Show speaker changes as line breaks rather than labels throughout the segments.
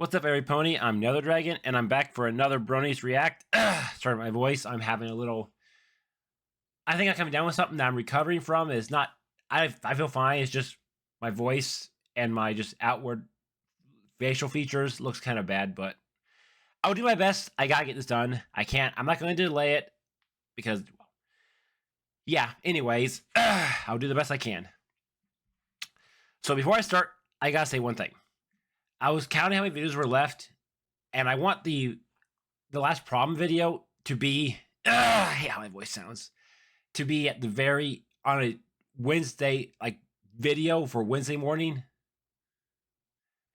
What's up, Airy Pony? I'm Nether Dragon, and I'm back for another Bronies React. Sorry, my voice. I'm having a little. I think I'm coming down with something that I'm recovering from. It's not. I feel fine. It's just my voice and my just outward facial features looks kind of bad, but I'll do my best. I gotta get this done. I can't. I'm not going to delay it because. Yeah. Anyways, I'll do the best I can. So before I start, I gotta say one thing. I was counting how many videos were left, and I want the last problem video to be, I hate how my voice sounds, to be at the very, on a Wednesday, like, video for Wednesday morning.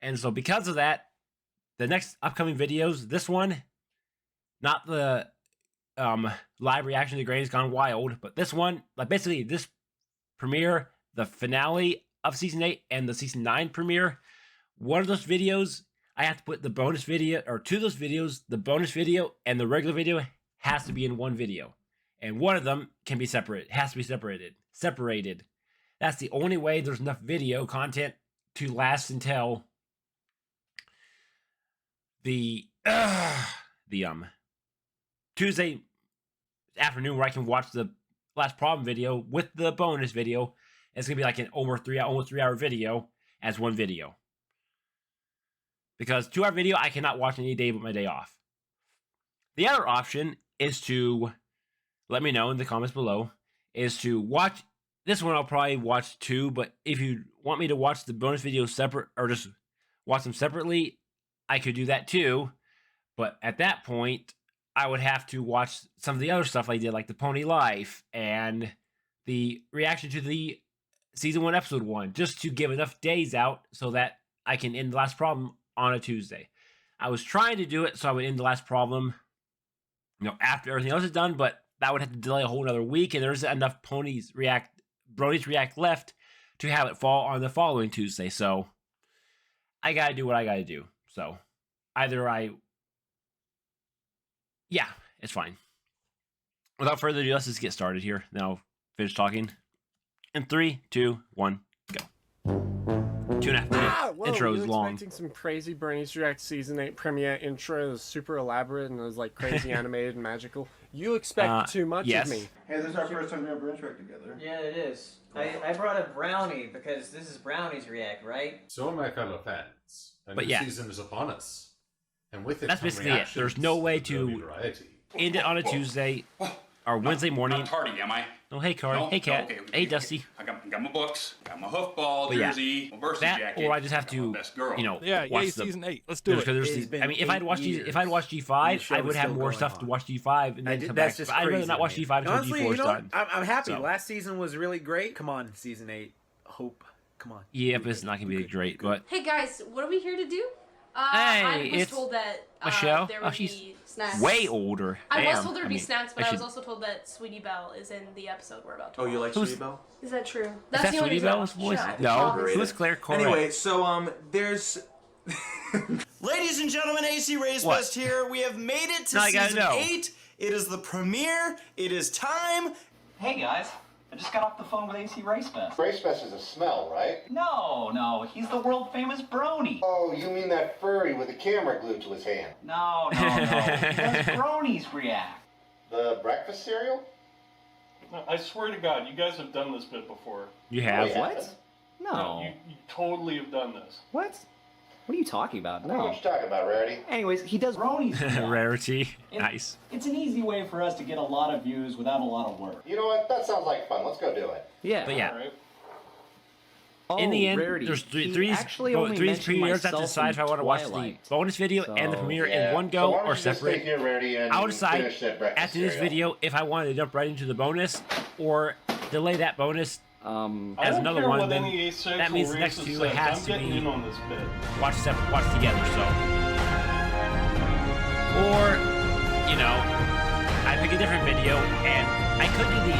And so because of that, the next upcoming videos, this one, not the live reaction to Granny's Gone Wild, but this one, like basically this premiere, the finale of Season 8 and the Season 9 premiere, one of those videos, I have to put the bonus video, or two of those videos, the bonus video and the regular video has to be in one video. And one of them can be separate, has to be separated. That's the only way there's enough video content to last until the Tuesday afternoon, where I can watch the last problem video with the bonus video. It's gonna be like an almost 3 hour video as one video. Because 2 hour video, I cannot watch any day but my day off. The other option is to, let me know in the comments below, is to watch, this one I'll probably watch too, but if you want me to watch the bonus videos separate, or just watch them separately, I could do that too. But at that point, I would have to watch some of the other stuff I did, like the Pony Life and the reaction to the Season 1, Episode 1, just to give enough days out so that I can end the last problem on a Tuesday. I was trying to do it so I would end the last problem, after everything else is done, but that would have to delay a whole another week, and there isn't enough Bronies React left to have it fall on the following Tuesday. So I gotta do what I gotta do. So either it's fine. Without further ado, let's just get started here. Then I'll finish talking. In 3, 2, 1, go. 2.5 minute intro is long.
Expecting some crazy Bronies React Season 8 premiere intro. It was super elaborate and it was like crazy animated and magical. You expect too much of me.
Hey, this is our first time we ever interact together.
Yeah, it is. I brought a brownie because this is Bronies React, right?
So, my fellow fans, a new season is upon us. And with it,
that's basically it. There's no way to end it on a Tuesday or Wednesday morning.
Not tardy, am I?
Oh, hey, Carly.
No?
Hey, Cat.
Okay.
Hey, Dusty.
I got my books, got my hoofball jersey, my varsity jacket.
Or I just have to,
best girl.
watch
Season 8. Let's do it.
I mean, if I'd watched G5, I would have more stuff to watch G5 and then come back. But I'd rather not watch G5 until G4 is done.
I'm happy. So. Last season was really great. Come on, Season 8. Hope. Come on.
Yep, it's not going to be great, but...
Hey, guys, what are we here to do?
Hey,
I was told that
Michelle.
there would be snacks.
Way older.
I was told there would be snacks, but I was also told that Sweetie Belle is in the episode we're about to watch.
You like Sweetie Belle?
Is that true?
That's the Sweetie Belle's voice? No, who's Claire Corey?
Anyway, so, there's...
Ladies and gentlemen, AC Race Best here. We have made it to Season 8. It is the premiere. It is time.
Hey, guys. I just got off the phone with AC Racefest.
Racefest is a smell, right?
No, he's the world-famous Brony.
Oh, you mean that furry with a camera glued to his hand?
No. He does Bronies React.
The breakfast cereal?
I swear to God, you guys have done this bit before.
You have?
What?
No. You totally have done this.
What? What are you talking about?
I know what you're talking about, Rarity.
Anyways, he does
Bronies React.
Rarity. Nice.
It's an easy way for us to get a lot of views without a lot of work.
You know what? That sounds like fun. Let's go do it.
Yeah.
But yeah.
Right.
In the end,
Rarity.
there's three premieres I have to decide if I want to watch the bonus video and the premiere in one go or separate. I'll decide after this video if I want to jump right into the bonus or delay that bonus as another one. Then that means the next two has to be watched together. So, or I pick a different video and I could do the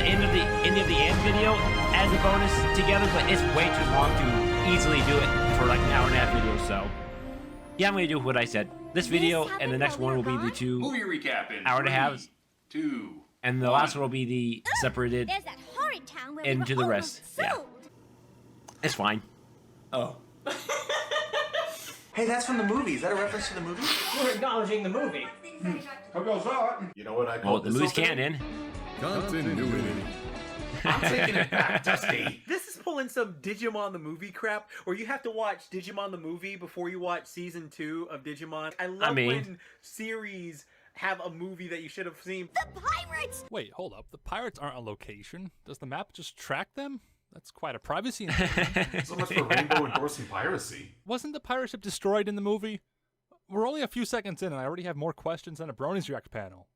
end of the end video as a bonus together, but it's way too long to easily do it for like an hour and a half video. So yeah, I'm gonna do what I said. This video and the next one will be the 2
Movie recap in
hour and a half.
3, 2,
and the last one will be the separated into the rest. Yeah, it's fine.
Oh.
Hey, that's from the movie. Is that a reference to the movie?
We're acknowledging the movie.
How goes that?
You know what I call
Well, the movie's canon.
Continuity.
I'm taking it back, Dusty.
This is pulling some Digimon the movie crap, where you have to watch Digimon the movie before you watch season 2 of Digimon. I love when series have a movie that you should have seen.
The pirates!
Wait, hold up. The pirates aren't on location. Does the map just track them? That's quite a privacy invasion.
So much for Rainbow endorsing piracy.
Wasn't the pirate ship destroyed in the movie? We're only a few seconds in, and I already have more questions than a Bronies React panel.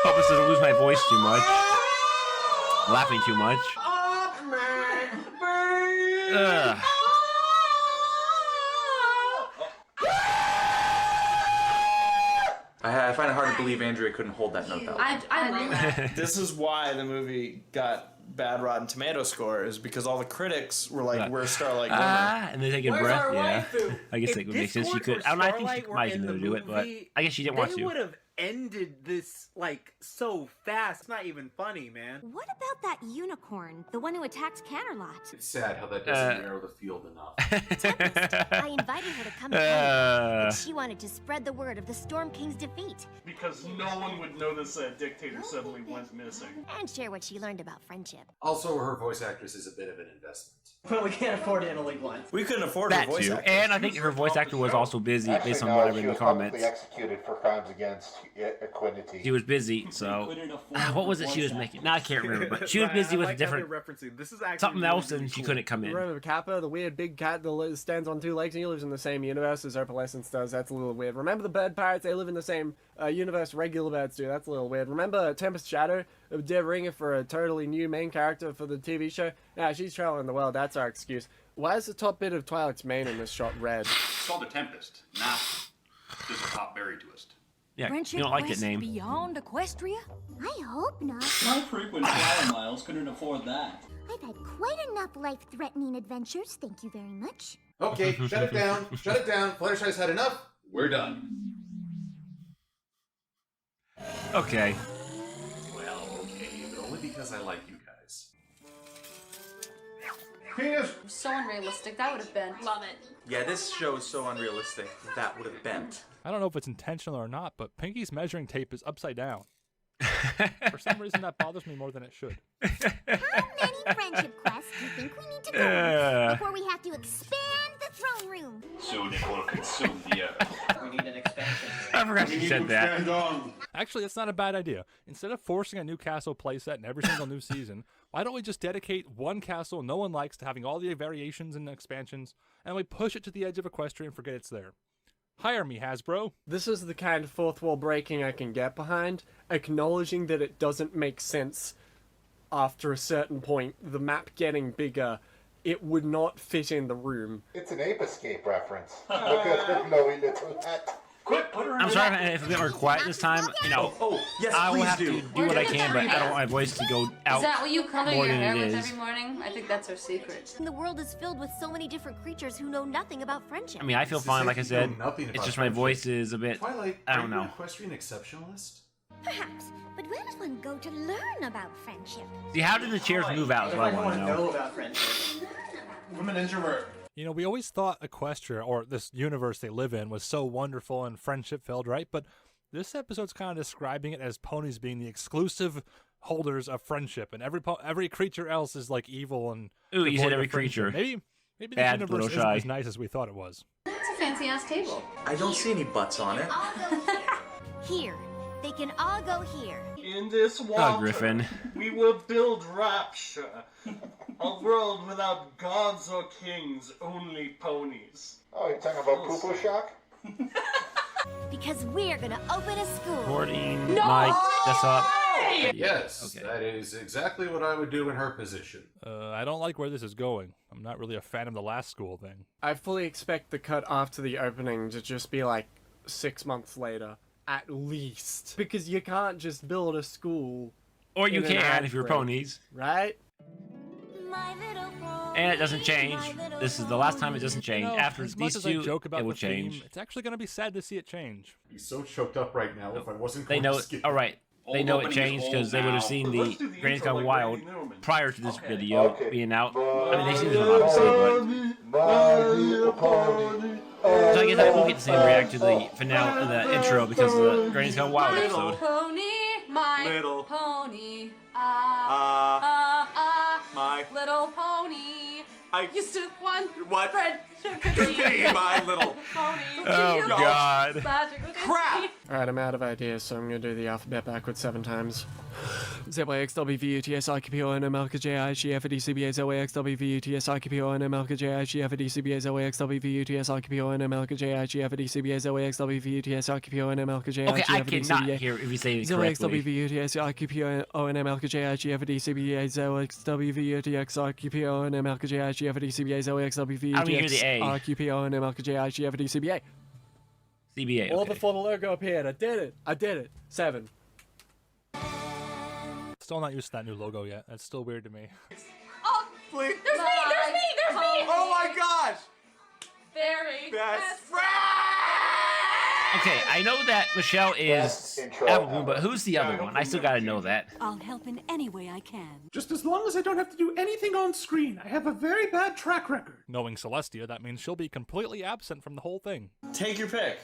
Hope this doesn't lose my voice too much. Laughing too much. Ugh.
I find it hard to believe Andrea couldn't hold that note that long.
I love that.
This is why the movie got bad Rotten Tomato score, is because all the critics were like, "Where's Starlight Glimmer?"
And they take a breath. Yeah, I guess that would make sense. She could. I don't know. I think she might have been able to do it, but I guess she didn't want to.
They would have ended this like so fast. It's not even funny, man.
What about that unicorn, the one who attacked Canterlot?
It's sad how that doesn't narrow the field enough.
Tempest, I invited her to come and play, but she wanted to spread the word of the Storm King's defeat.
Because no one would notice a dictator suddenly went missing.
And share what she learned about friendship.
Also, her voice actress is a bit of an investment.
But we can't afford it in a league one.
We couldn't afford
that
her voice
too.
actress.
And I think her voice actor was also busy, based on what I read in the comments.
Executed for crimes against equity.
She was busy, so what was it she was making? No, I can't remember, but she was busy with different
This is actually
something else, and she couldn't come in.
Remember Kappa, the weird big cat that stands on two legs, and he lives in the same universe as Opalescence does. That's a little weird. Remember the bird pirates? They live in the same universe regular birds do. That's a little weird. Remember Tempest Shadow? They're ringing for a totally new main character for the TV show. Yeah, she's traveling the world. That's our excuse. Why is the top bit of Twilight's mane in this shot red?
It's called the Tempest, not just a top berry twist.
Yeah,
Friendship
you don't like that
quest
name.
Beyond Equestria? I hope not.
My frequent flyer miles couldn't afford that.
I've had quite enough life-threatening adventures, thank you very much.
Okay, shut it down. Shut it down. Fluttershy's had enough. We're done.
Okay.
Well, okay, but only because I like you guys.
So unrealistic. That would have been. Love it.
Yeah, this show is so unrealistic. That would have bent.
I don't know if it's intentional or not, but Pinky's measuring tape is upside down. For some reason, that bothers me more than it should.
How many friendship quests do you think we need to go on before we have to expand the throne room?
Soon it will consume the earth.
We need an expansion.
I forgot you said that.
Actually, that's not a bad idea. Instead of forcing a new castle playset in every single new season, why don't we just dedicate one castle no one likes to having all the variations and expansions, and we push it to the edge of Equestria and forget it's there? Hire me, Hasbro.
This is the kind of fourth wall breaking I can get behind, acknowledging that it doesn't make sense after a certain point, the map getting bigger, it would not fit in the room.
It's an Ape Escape reference. Look at Chloe Little Hat.
Quick, put her in
I'm sorry if I'm a bit more quiet this time. You know,
yes,
I will
please
have
do.
to do what I can, but I don't want my voice to go out
Is that what you color
more
your
than
hair
it
with
is.
every morning? I think that's our secret.
The world is filled with so many different creatures who know nothing about friendship.
I mean, I feel fine, like I said. It's just my voice is a bit.
Twilight,
I don't
are you
know.
an equestrian exceptionalist?
Perhaps, but where does one go to learn about friendship?
See, how did the chairs move out? Is what I want to know.
About friendship.
I'm an introvert.
You know, we always thought Equestria, or this universe they live in, was so wonderful and friendship-filled, right? But this episode's kind of describing it as ponies being the exclusive holders of friendship, and every creature else is like evil and.
Ooh, you said
devoid
every
of friendship.
creature.
Maybe
Bad,
this
little
universe isn't
shy.
as nice as we thought it was.
It's a fancy ass table.
I don't see any butts on it.
Here. They can all go here.
In this water,
Griffin.
we will build rapture. A world without gods or kings, only ponies.
Oh, you're talking about Poo-Poo Shock?
Because we're gonna open a school.
Recording, mic, that's up.
Yes,
Okay.
that is exactly what I would do in her position.
I don't like where this is going. I'm not really a fan of the last school thing.
I fully expect the cut after the opening to just be like 6 months later, at least. Because you can't just build a school.
Or you
in an
can
ad
if you're
break,
ponies.
Right?
And it doesn't change. This is the last time it doesn't change.
You know,
After
as
these
much as
two,
I joke about
it will
the theme,
change.
it's actually going to be sad to see it change.
He's so choked up right now. If I wasn't
They
going
know.
to skip
All right. they know it changed because they would have seen the Bronies Gone Wild prior to this video being out. I mean, they seen this one obviously, but so I guess I won't get to see them react to the finale, the intro because of the Bronies Gone Wild episode.
Pony, my little pony,
my
little pony.
I
used to want
what?
Fred
my little
pony.
Oh God!
Crap!
Alright, I'm out of ideas, so I'm gonna do the alphabet backwards 7 times. ZYXWVUTSIQPONMLKJIGFDCBA ZYXWVUTSIQPONMLKJIGFDCBA ZYXWVUTSIQPONMLKJIGFDCBA ZYXWVUTSIQPONMLKJIGFDCBA
Okay, I cannot hear if you say it correctly.
ZYXWVUTSIQPONMLKJIGFDCBA ZYXWVUTSIQPONMLKJIGFDCBA
I don't hear the A.
ZYXWVUTSIQPONMLKJIGFDCBA
CBA.
All
Okay.
before the logo appeared. I did it. 7.
Still not used to that new logo yet. That's still weird to me.
Oh,
Please.
there's me!
Oh my gosh!
Very
best
Okay, I know that Michelle is Apple, but who's the other one? I still gotta know that.
I'll help in any way I can.
Just as long as I don't have to do anything on screen. I have a very bad track record.
Knowing Celestia, that means she'll be completely absent from the whole thing.
Take your pick.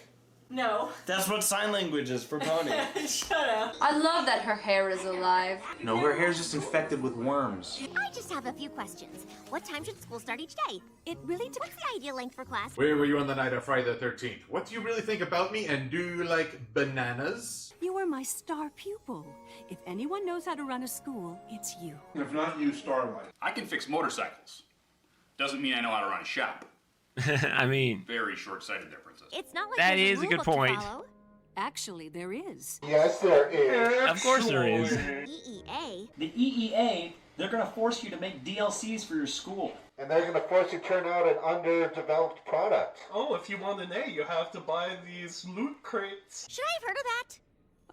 No.
That's what sign language is for pony.
Shut up. I love that her hair is alive.
No, her hair's just infected with worms.
I just have a few questions. What time should school start each day? It really depends. What's the ideal length for class?
Where were you on the night of Friday the 13th? What do you really think about me, and do you like bananas?
You are my star pupil. If anyone knows how to run a school, it's you.
If not you, Starlight.
I can fix motorcycles. Doesn't mean I know how to run a shop.
I mean,
very short-sighted there, Princess.
It's not like
that
there's
is a
rule
good
book to
point.
follow.
Actually, there is.
Yes, there is.
Of course there is.
EEA.
The EEA, they're going to force you to make DLCs for your school.
And they're going to force you to turn out an underdeveloped product.
Oh, if you want an A, you have to buy these loot crates.
Should I have heard of that?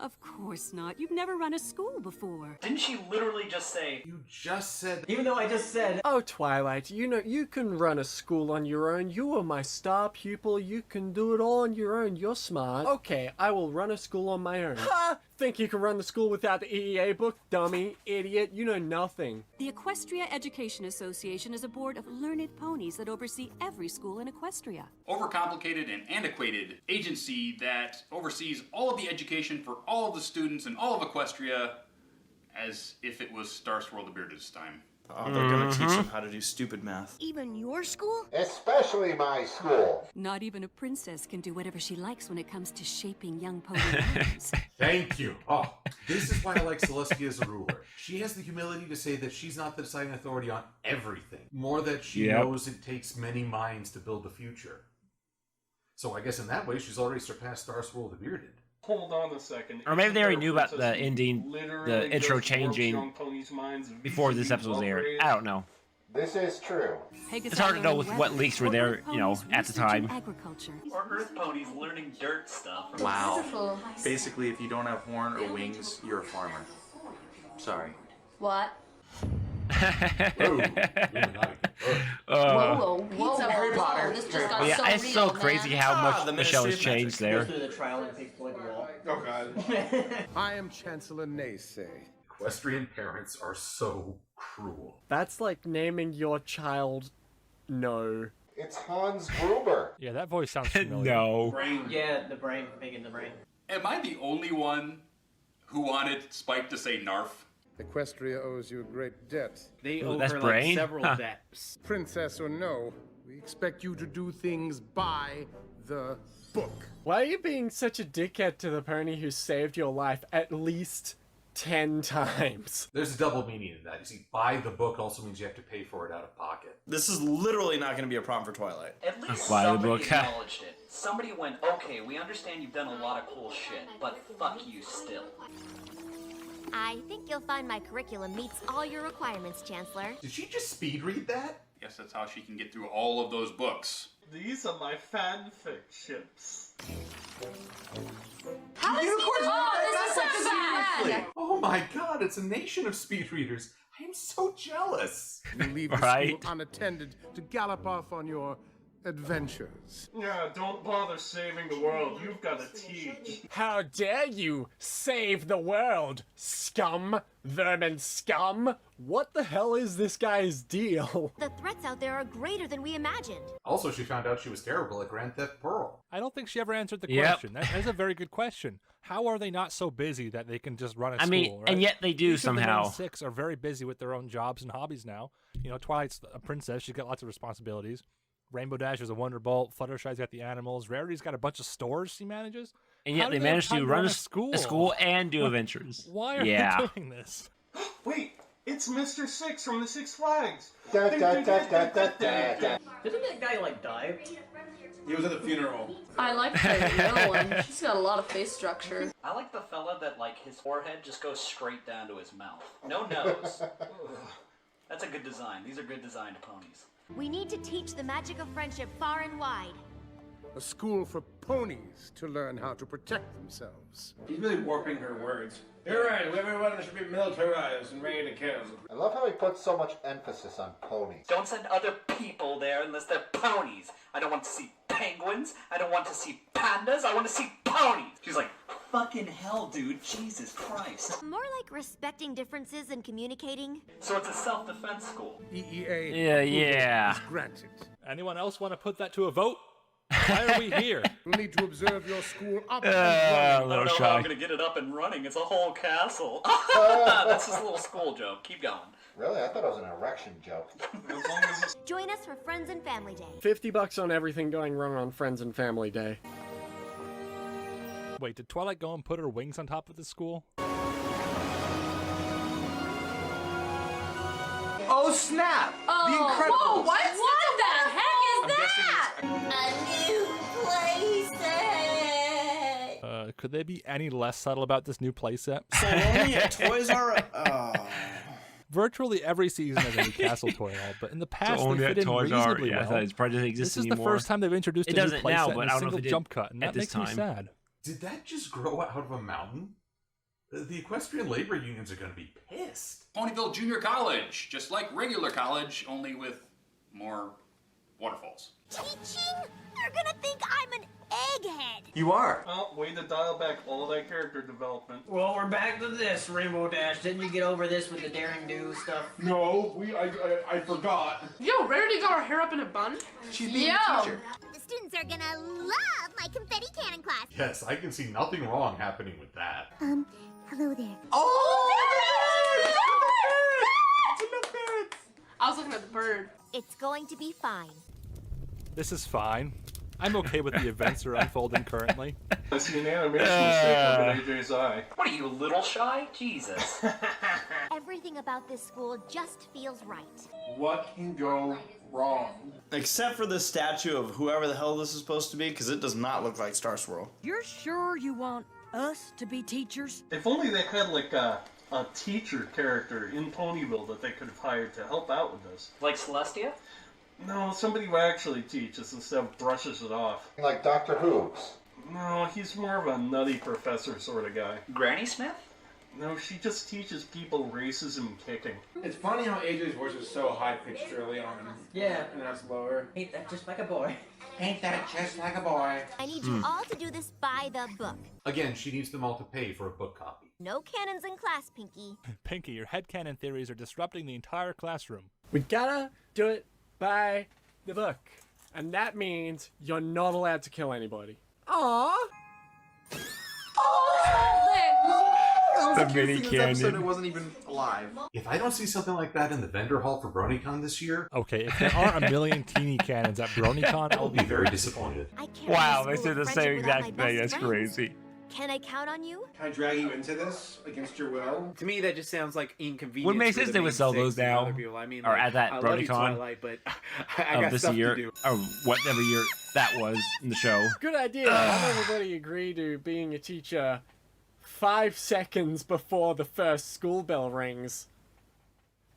Of course not. You've never run a school before.
Didn't she literally just say...
You just said...
Even though I just said...
Oh, Twilight, you know, you can run a school on your own. You are my star pupil. You can do it all on your own. You're smart. Okay, I will run a school on my own. Ha! Think you can run the school without the EEA book? Dummy, idiot, you know nothing.
The Equestria Education Association is a board of learned ponies that oversee every school in Equestria.
Overcomplicated and antiquated agency that oversees all of the education for all of the students in all of Equestria as if it was Star Swirl the Bearded's time.
Oh, they're gonna teach them how to do stupid math.
Even your school?
Especially my school.
Not even a princess can do whatever she likes when it comes to shaping young pony minds.
Thank you. Oh, this is why I like Celestia as a ruler. She has the humility to say that she's not the deciding authority on everything. More that she knows it takes many minds to build a future. So I guess in that way, she's already surpassed Star Swirl the Bearded.
Hold on a second.
Or maybe they already knew about the ending, the intro changing before this episode was aired. I don't know.
This is true.
It's hard to know with what leaks were there, you know, at the time.
Agriculture.
Or Earth ponies learning dirt stuff.
Wow. Basically, if you don't have horn or wings, you're a farmer. Sorry.
What?
Whoa,
Harry Potter. This just got so
it's so
real,
crazy
man.
how much
the
Michelle has
Ministry of
changed
Magic.
there.
Go through the trial and take plug wall.
Oh god.
I am Chancellor Naysay.
Equestrian parents are so cruel.
That's like naming your child No.
It's Hans Gruber.
Yeah, that voice sounds familiar.
No.
Brain. Yeah, the brain. Making the brain.
Am I the only one who wanted Spike to say Narf?
Equestria owes you a great debt.
They
Ooh,
owe
that's
her
brain?
like several
Huh.
debts.
Princess or no, we expect you to do things by the book.
Why are you being such a dickhead to the pony who saved your life at least 10 times?
There's a double meaning in that. You see, buy the book also means you have to pay for it out of pocket.
This is literally not going to be a problem for Twilight.
At least
Buy the
somebody
book.
acknowledged it. Somebody went, okay, we understand you've done a lot of cool shit, but fuck you still.
I think you'll find my curriculum meets all your requirements, Chancellor.
Did she just speed read that?
Yes, that's how she can get through all of those books.
These are my fanfic ships.
How is he? Oh, this is so bad.
Oh my god, it's a nation of speed readers. I am so jealous.
You leave the
Right.
school unattended to gallop off on your adventures.
Yeah, don't bother saving the world. You've got to teach.
How dare you save the world, scum, vermin scum? What the hell is this guy's deal?
The threats out there are greater than we imagined.
Also, she found out she was terrible at Grand Theft Pearl.
I don't think she ever answered the question. That's a very good question. How are they not so busy that they can just run a school, right?
And yet they do
Each
somehow.
Of the 6 are very busy with their own jobs and hobbies now. You know, Twilight's a princess. She's got lots of responsibilities. Rainbow Dash is a Wonderbolt. Fluttershy's got the animals. Rarity's got a bunch of stores she manages.
And yet they managed to run a school and do adventures.
Why are they doing this?
Wait, it's Mr. Six from the Six Flags.
Didn't that guy, like, die?
He was at the funeral.
I like her villain. She's got a lot of face structure.
I like the fella that, like, his forehead just goes straight down to his mouth. No nose. That's a good design. These are good designed ponies.
We need to teach the magic of friendship far and wide.
A school for ponies to learn how to protect themselves.
He's really warping her words. You're right, everyone should be militarized and ready to kill.
I love how he puts so much emphasis on ponies.
Don't send other people there unless they're ponies. I don't want to see penguins. I don't want to see pandas. I want to see ponies. She's like, fucking hell, dude. Jesus Christ.
More like respecting differences and communicating.
So it's a self-defense school.
EEA.
Yeah.
Is granted.
Anyone else want to put that to a vote? Why are we here?
We'll need to observe your school up and
I
running.
don't know how I'm going to get it up and running. It's a whole castle. That's just a little school joke. Keep going.
Really? I thought it was an erection joke.
Join us for Friends and Family Day.
$50 on everything going wrong on Friends and Family Day.
Wait, did Twilight go and put her wings on top of the school?
Oh snap!
Oh,
The Incredibles!
whoa, what the heck is that?
A new playset!
Could they be any less subtle about this new playset?
So only at Toys R Us.
Virtually every season has a new castle toy out, but in the past
So
they fit in reasonably well.
It probably doesn't exist
This is
anymore.
the first time they've introduced
It
a new
doesn't
playset
now,
in
but
a
I don't know if
single
it did
jump cut, and
at
that
this
makes me
time.
sad.
Did that just grow out of a mountain? The equestrian labor unions are going to be pissed.
Ponyville Junior College, just like regular college, only with more waterfalls.
Teaching? They're gonna think I'm an egghead.
You are.
Oh, way to dial back all that character development.
Well, we're back to this, Rainbow Dash. Didn't you get over this with the Daring Do stuff?
No, I forgot.
Yo, Rarity got her hair up in a bun?
She's being a teacher.
The students are gonna love my confetti cannon class.
Yes, I can see nothing wrong happening with that.
Hello there.
I was looking at the bird.
It's going to be fine.
This is fine. I'm okay with the events that are unfolding currently.
I see an animation mistake on AJ's eye.
What are you, a little shy? Jesus.
Everything about this school just feels right.
What can go wrong?
Except for the statue of whoever the hell this is supposed to be, because it does not look like Star Swirl.
You're sure you want us to be teachers?
If only they had like a teacher character in Ponyville that they could have hired to help out with this.
Like Celestia?
No, somebody who actually teaches instead of brushes it off.
Like Dr. Hoops.
No, he's more of a nutty professor sort of guy.
Granny Smith?
No, she just teaches people racism and kicking.
It's funny how AJ's voice was so high-pitched early on.
Yeah.
And that's lower.
Ain't that just like a boy?
Ain't that just like a boy?
I need you all to do this by the book.
Again, she needs them all to pay for a book copy.
No cannons in class, Pinky.
Pinky, your headcanon theories are disrupting the entire classroom.
We gotta do it by the book. And that means you're not allowed to kill anybody. Aww.
The
mini canyon.
It wasn't even alive.
If I don't see something like that in the vendor hall for BronyCon this year...
Okay, if there aren't a million teeny cannons at BronyCon,
I'll be very disappointed.
I can't
Wow,
run a
they
school
said the
of
same
friendship without
exact
my
thing.
best
That's
friends.
crazy.
Can I count on you?
Can I drag you into this against your will?
To me, that just sounds like inconvenience.
What makes
for
sense
the
they would
main
sell
six
those
and
now,
other people. I mean,
or
like,
at that
I love you,
BronyCon
Twilight, but I got
of this
stuff
year,
to do.
or whatever year that was in the show.
Good idea. Have everybody agree to being a teacher 5 seconds before the first school bell rings.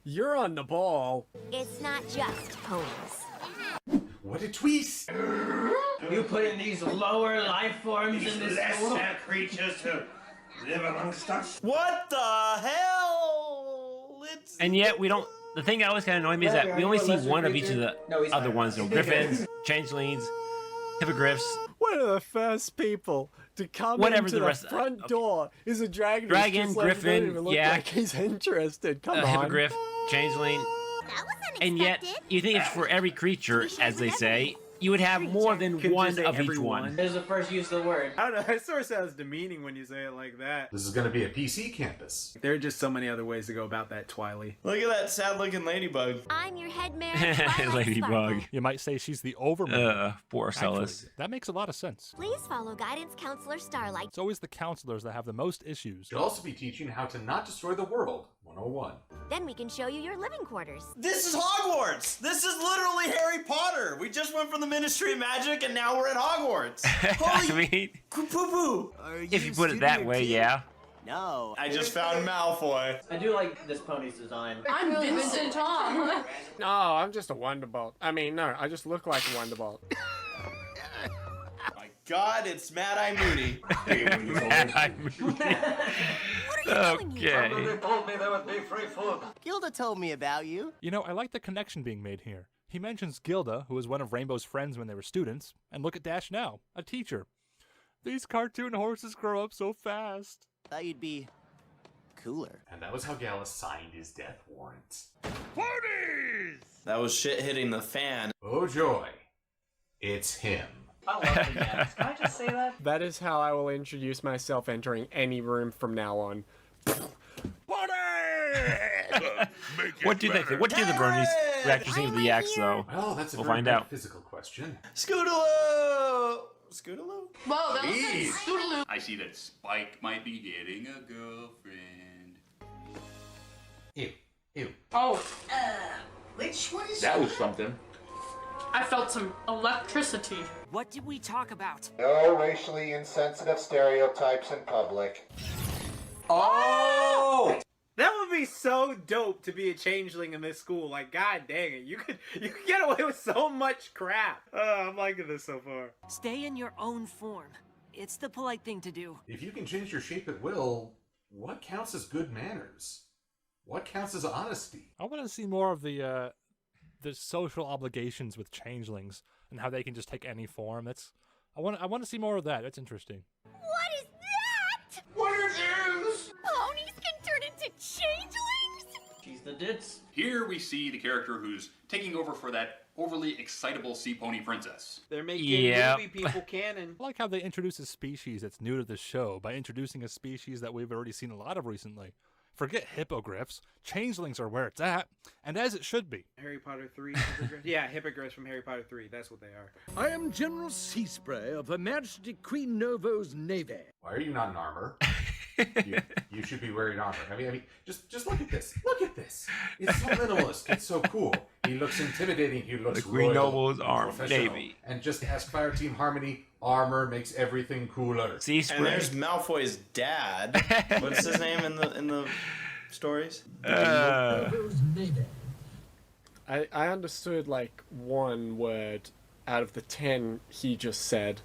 You're on the ball.
It's not just ponies.
What a twist!
You put in these lower life forms in this school?
creatures to live amongst us.
What the hell? It's...
And yet we don't the thing that always kind of annoyed me is that we only see one of each of the other ones. You know, griffins, changelings, hippogriffs.
One of the first people to come
Whatever
into
the
the
rest-
front door is a dragon.
Dragon,
who's just like,
griffin,
doesn't even look
yeah.
like he's interested. Come on.
Hippogriff, changeling. And yet, you think it's for every creature, as they say. You would have more than
Couldn't
one
you say
of each
everyone?
one.
There's the first use of the word.
I don't know. It sort of sounds demeaning when you say it like that.
This is going to be a PC campus.
There are just so many other ways to go about that, Twily.
Look at that sad-looking ladybug.
I'm your head mayor, Twilight
Ladybug.
Sparkle.
You might say she's the overman.
Poor
Actually,
Celis.
that makes a lot of sense.
Please follow Guidance Counselor Starlight.
It's always the counselors that have the most issues.
You'll also be teaching how to not destroy the world, 101.
Then we can show you your living quarters.
This is Hogwarts! This is literally Harry Potter! We just went from the Ministry of Magic and now we're at Hogwarts!
I mean,
Poo-poo!
if you put it that way, yeah.
No. I just found Malfoy.
I do like this pony's design.
I'm Vincent Tom.
No, I'm just a Wonderbolt. I mean, no, I just look like a Wonderbolt.
My God, it's Mad Eye Moody.
Mad-Eye Moody. Okay.
They told me there would be free food.
Gilda told me about you.
You know, I like the connection being made here. He mentions Gilda, who was one of Rainbow's friends when they were students, and look at Dash now, a teacher. These cartoon horses grow up so fast.
Thought you'd be cooler.
And that was how Gallus signed his death warrant.
That was shit hitting the fan.
Oh joy, it's him.
I love the Dads. Can I just say that?
That is how I will introduce myself entering any room from now on.
What do they think? What do the Bronies reactors think of the X, though?
Well, that's a
We'll
very
find out.
physical question.
Scootaloo! Scootaloo?
Whoa, that was Scootaloo.
I see that Spike might be getting a girlfriend.
Ew, ew.
Oh,
Which one is
That was something.
I felt some electricity.
What did we talk about?
No racially insensitive stereotypes in public.
Oh!
That would be so dope to be a changeling in this school. Like, god dang it, you could get away with so much crap. I'm liking this so far.
Stay in your own form. It's the polite thing to do.
If you can change your shape at will, what counts as good manners? What counts as honesty?
I want to see more of the social obligations with changelings and how they can just take any form. I want to see more of that. That's interesting.
What is that?
What it is?
Ponies can turn into changelings?
She's the ditz.
Here we see the character who's taking over for that overly excitable sea pony princess.
They're making
Yep.
movie people canon.
I like how they introduce a species that's new to the show by introducing a species that we've already seen a lot of recently. Forget hippogriffs. Changelings are where it's at, and as it should be.
Harry Potter 3 hippogriffs? Yeah, hippogriffs from Harry Potter 3. That's what they are.
I am General Seaspray of Her Majesty Queen Novo's Navy.
Why are you not in armor? you should be wearing armor. I mean, just look at this. Look at this. It's so minimalist. It's so cool. He looks intimidating. He looks
The Queen
royal,
Noble's arm,
professional.
Navy.
And just ask Fireteam Harmony, armor makes everything cooler.
See,
And there's Malfoy's dad. What's his name in the stories?
I understood like one word out of the 10 he just said.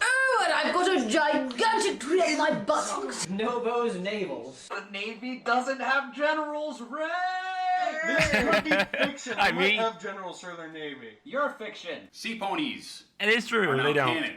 Oh, and I've got a gigantic tree on my buttocks.
Novo's navels.
The Navy doesn't have generals, Ray! This could be fiction.
I
They
mean-
might have generals for their Navy.
You're fiction. Sea ponies
It is true.
are now
They don't.
canon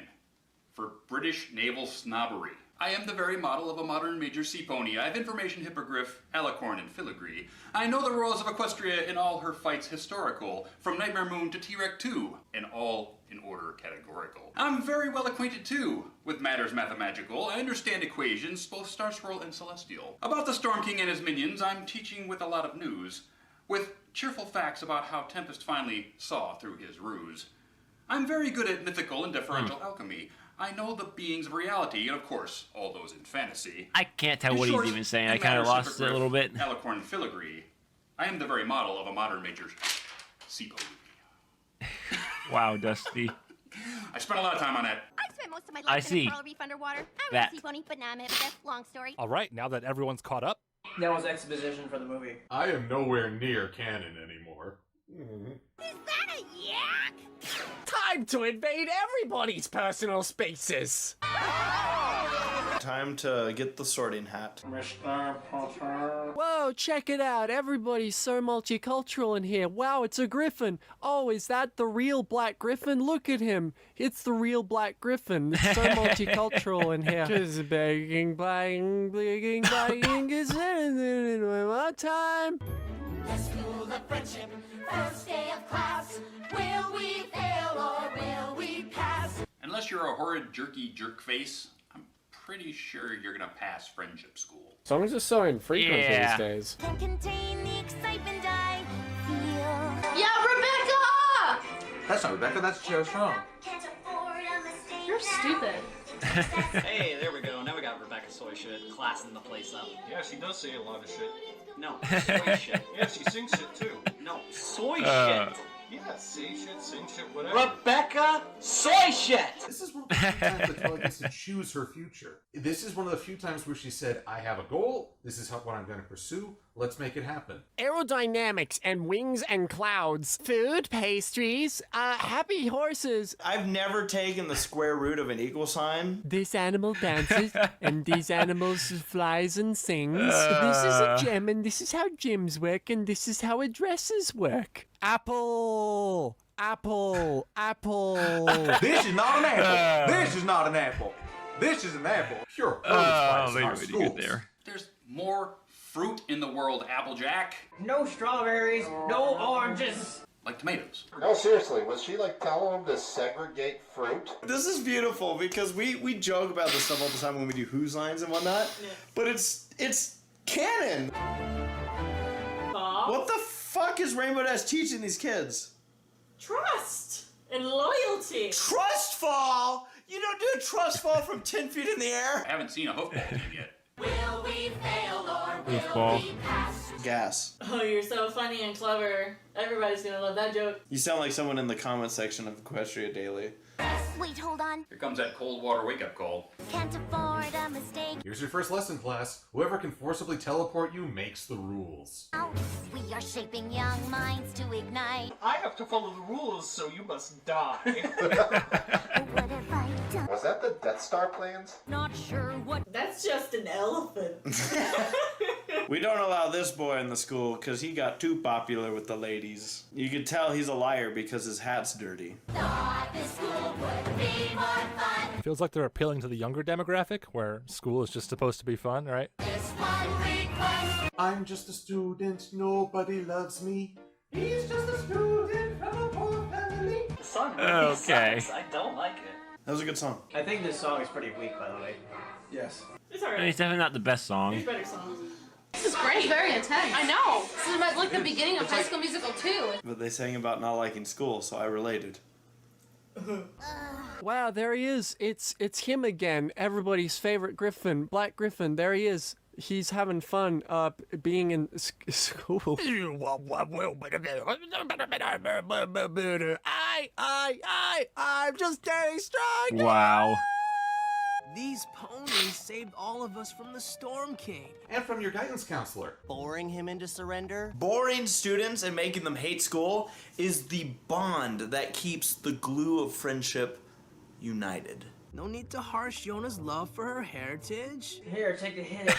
for British naval snobbery. I am the very model of a modern major sea pony. I have information hippogriff, alicorn, and filigree. I know the royals of Equestria in all her fights historical, from Nightmare Moon to T-Rex 2, and all in order categorical. I'm very well acquainted too with matters mathemagical. I understand equations, both star swirl and celestial. About the Storm King and his minions, I'm teaching with a lot of news, with cheerful facts about how Tempest finally saw through his ruse. I'm very good at mythical and deferential alchemy. I know the beings of reality, and of course, all those in fantasy.
I can't tell
In
what
short,
he's even saying.
in
I kind of
matters
lost it a little bit.
Alicorn and filigree. I am the very model of a modern major sea pony.
Wow, Dusty.
I spent a lot of time on that.
I spent most of my
I
life in
see.
a coral reef underwater. I'm
That.
a sea pony, but now I'm a hippogriff. Long story.
All right, now that everyone's caught up,
That was exposition for the movie.
I am nowhere near canon anymore.
Is that a yak?
Time to invade everybody's personal spaces!
Time to get the sorting hat.
Mr. Potter.
Whoa, check it out. Everybody's so multicultural in here. Wow, it's a griffin. Oh, is that the real black griffin? Look at him. It's the real black griffin. It's so multicultural in here. Just begging, begging, begging, begging. Is anything in my time?
The school of friendship, first day of class. Will we fail or will we pass?
Unless you're a horrid, jerky jerk face, I'm pretty sure you're gonna pass friendship school.
Songs are so infrequent
Yeah.
these days.
Can contain the excitement I feel.
Yeah, Rebecca!
That's not Rebecca, that's Joe Strong.
Can't afford a mistake.
You're stupid.
Hey, there we go. Now we got Rebecca Soy Shit classing the place up.
Yeah, she does say a lot of shit.
No, soy shit.
Yeah, she sings shit too.
No, soy shit.
Yeah, say shit, sing shit, whatever.
Rebecca Soy Shit!
This is one of the few times that Kelly gets to choose her future. This is one of the few times where she said, I have a goal, this is what I'm going to pursue, let's make it happen.
Aerodynamics and wings and clouds. Food, pastries, happy horses.
I've never taken the square root of an equal sign.
This animal dances, and these animals flies and sings. This is a gem, and this is how gems work, and this is how addresses work. Apple! Apple! Apple!
This is not an apple. This is not an apple. This is an apple.
Pure
There's more fruit in the world, Applejack.
No strawberries, no oranges.
Like tomatoes.
No, seriously, was she like telling them to segregate fruit?
This is beautiful because we joke about this stuff all the time when we do Who's lines and whatnot, but it's canon. What the fuck is Rainbow Dash teaching these kids?
Trust and loyalty.
Trust fall? You don't do a trust fall from 10 feet in the air?
I haven't seen a hoofball team yet.
Will we fail or will
Goofball.
we pass?
Gas.
Oh, you're so funny and clever. Everybody's gonna love that joke.
You sound like someone in the comment section of Equestria Daily.
Wait, hold on.
Here comes that cold water wake-up call.
Can't afford a mistake.
Here's your first lesson, class. Whoever can forcibly teleport you makes the rules.
We are shaping young minds to ignite.
I have to follow the rules, so you must die.
What have I done?
Was that the Death Star plans?
Not sure what. That's just an elephant.
We don't allow this boy in the school because he got too popular with the ladies. You can tell he's a liar because his hat's dirty.
Thought this school would be more fun.
It feels like they're appealing to the younger demographic, where school is just supposed to be fun, right?
This one request.
I'm just a student, nobody loves me. He's just a student from a poor family.
The song really
Okay.
sucks. I don't like it.
That was a good song.
I think this song is pretty weak, by the way.
Yes.
It's
I mean,
alright.
it's definitely not the best song.
There's better songs.
This is great. It's very intense. I know. This is about, like the beginning of High School Musical 2.
But they sang about not liking school, so I related.
Wow, there he is. It's him again. Everybody's favorite Griffin, Black Griffin. There he is. He's having fun being in school. I'm just getting strong.
Wow.
These ponies saved all of us from the Storm King.
And from your guidance counselor.
Boring him into surrender? Boring students and making them hate school is the bond that keeps the glue of friendship united.
No need to harsh Yona's love for her heritage.
Here, take a hit.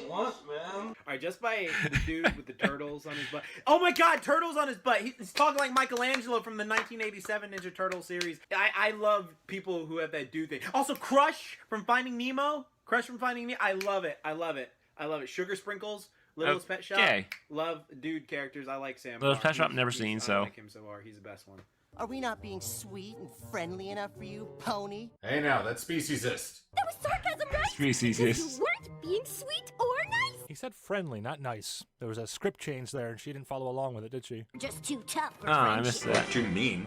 What, man?
Alright, just by the dude with the turtles on his butt. Oh my god, turtles on his butt! He's talking like Michelangelo from the 1987 Ninja Turtle series. I love people who have that dude thing. Also, Crush from Finding Nemo. Crush from Finding Nemo. I love it. I love it. I love it. Sugar Sprinkles. Littlest Pet Shop.
Okay.
Love dude characters. I like Sam.
Littlest Pet Shop, never seen, so.
I like him so far. He's the best one.
Are we not being sweet and friendly enough for you, pony?
Hey now, that's speciesist.
That was sarcasm, right?
Species.
You weren't being sweet or nice.
He said friendly, not nice. There was a script change there, and she didn't follow along with it, did she?
Just too tough for
I missed
friendship.
that.
Too mean.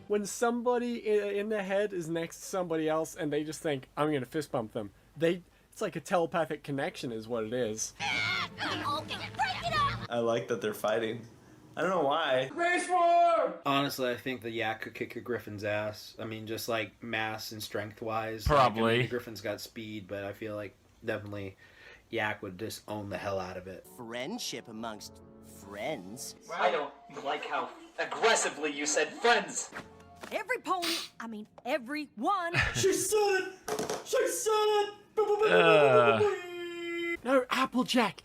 When somebody in the head is next to somebody else and they just think, I'm gonna fist bump them, it's like a telepathic connection is what it is.
Okay, break it up.
I like that they're fighting. I don't know why.
Race war!
Honestly, I think the yak could kick a griffin's ass. I mean, just like mass and strength wise.
Probably.
Like, I mean, the griffin's got speed, but I feel like definitely yak would just own the hell out of it.
Friendship amongst friends.
I don't like how aggressively you said friends.
Every pony, I mean everyone.
She said it! She said it!
No, Applejack!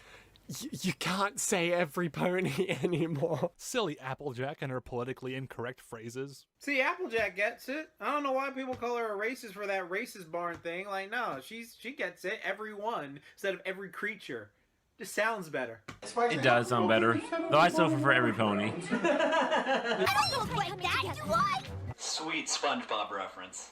You can't say every pony anymore.
Silly Applejack and her politically incorrect phrases.
See, Applejack gets it. I don't know why people call her a racist for that racist barn thing. Like, no, she gets it. Everyone instead of every creature. Just sounds better.
It does sound better. Though I still prefer every pony.
I don't look like that, do I?
Sweet SpongeBob reference.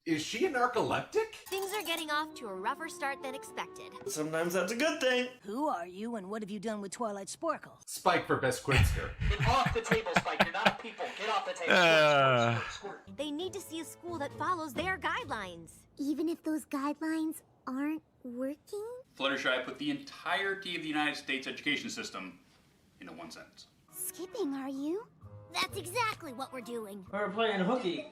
Is she a narcoleptic?
Things are getting off to a rougher start than expected.
Sometimes that's a good thing.
Who are you and what have you done with Twilight Sparkle?
Spike for best quizster.
Get off the table, Spike. You're not a people. Get off the table.
They need to see a school that follows their guidelines. Even if those guidelines aren't working?
Fluttershy put the entirety of the United States education system into one sentence.
Skipping, are you? That's exactly what we're doing.
We're playing hooky.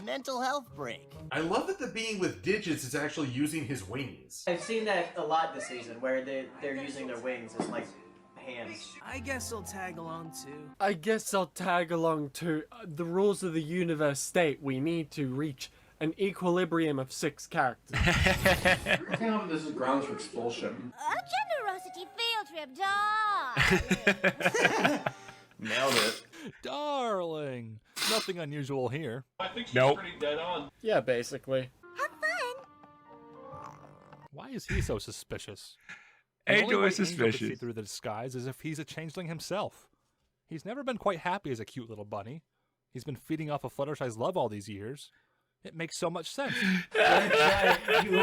Mental health break.
I love that the being with digits is actually using his wings.
I've seen that a lot this season, where they're using their wings as like hands.
I guess I'll tag along too.
I guess I'll tag along too. The rules of the universe state we need to reach an equilibrium of 6 characters.
I can't help this is grounds for expulsion.
A generosity field trip, dog!
Nailed it.
Darling. Nothing unusual here.
I think she's
Nope.
pretty dead on.
Yeah, basically.
Have fun!
Why is he so suspicious?
Angel is
could see
suspicious.
through the disguise is if he's a changeling himself. He's never been quite happy as a cute little bunny. He's been feeding off of Fluttershy's love all these years. It makes so much sense.
You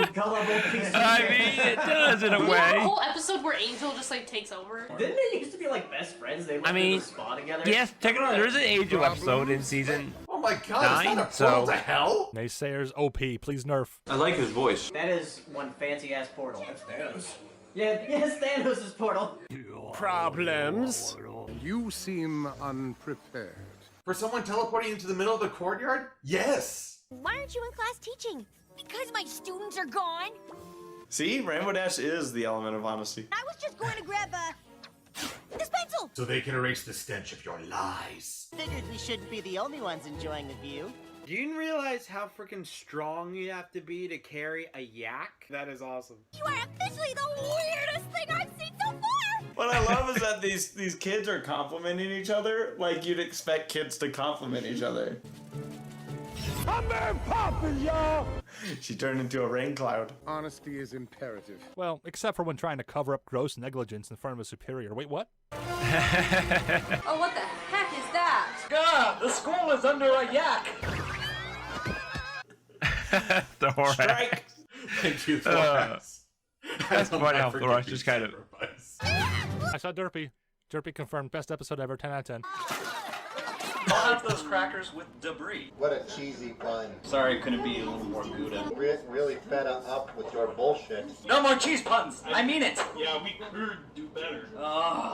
gullible piece of
I
shit.
mean, it does in a
We have a
way.
whole episode where Angel just like takes over.
Didn't they used to be like best friends? They lived
I mean,
in the spa together.
yes, technically there's an Angel episode in season
Oh my god, is
9,
that a
so
portal to hell?
Naysayers OP, please nerf.
I like his voice.
That is one fancy ass portal.
That's Thanos.
Yeah, yes, Thanos' portal.
Problems?
You seem unprepared.
For someone teleporting into the middle of the courtyard? Yes!
Why aren't you in class teaching? Because my students are gone.
See, Rainbow Dash is the element of honesty.
I was just going to grab this pencil.
So they can erase the stench of your lies.
Figured we shouldn't be the only ones enjoying the view.
Do you realize how freaking strong you have to be to carry a yak? That is awesome.
You are officially the weirdest thing I've seen so far.
What I love is that these kids are complimenting each other like you'd expect kids to compliment each other.
I'm Mary Poppins, y'all!
She turned into a rain cloud.
Honesty is imperative.
Well, except for when trying to cover up gross negligence in front of a superior. Wait, what?
Oh, what the heck is that?
God, the school is under a yak.
Thorax.
Strike!
Thank you, Thorax.
That's funny how Thorax just kind of...
I saw Derpy. Derpy confirmed best episode ever, 10 out of 10.
I'll have those crackers with debris.
What a cheesy pun.
Sorry, couldn't be a little more Gouda.
Really fed up with your bullshit.
No more cheese puns. I mean it.
Yeah, we could do better.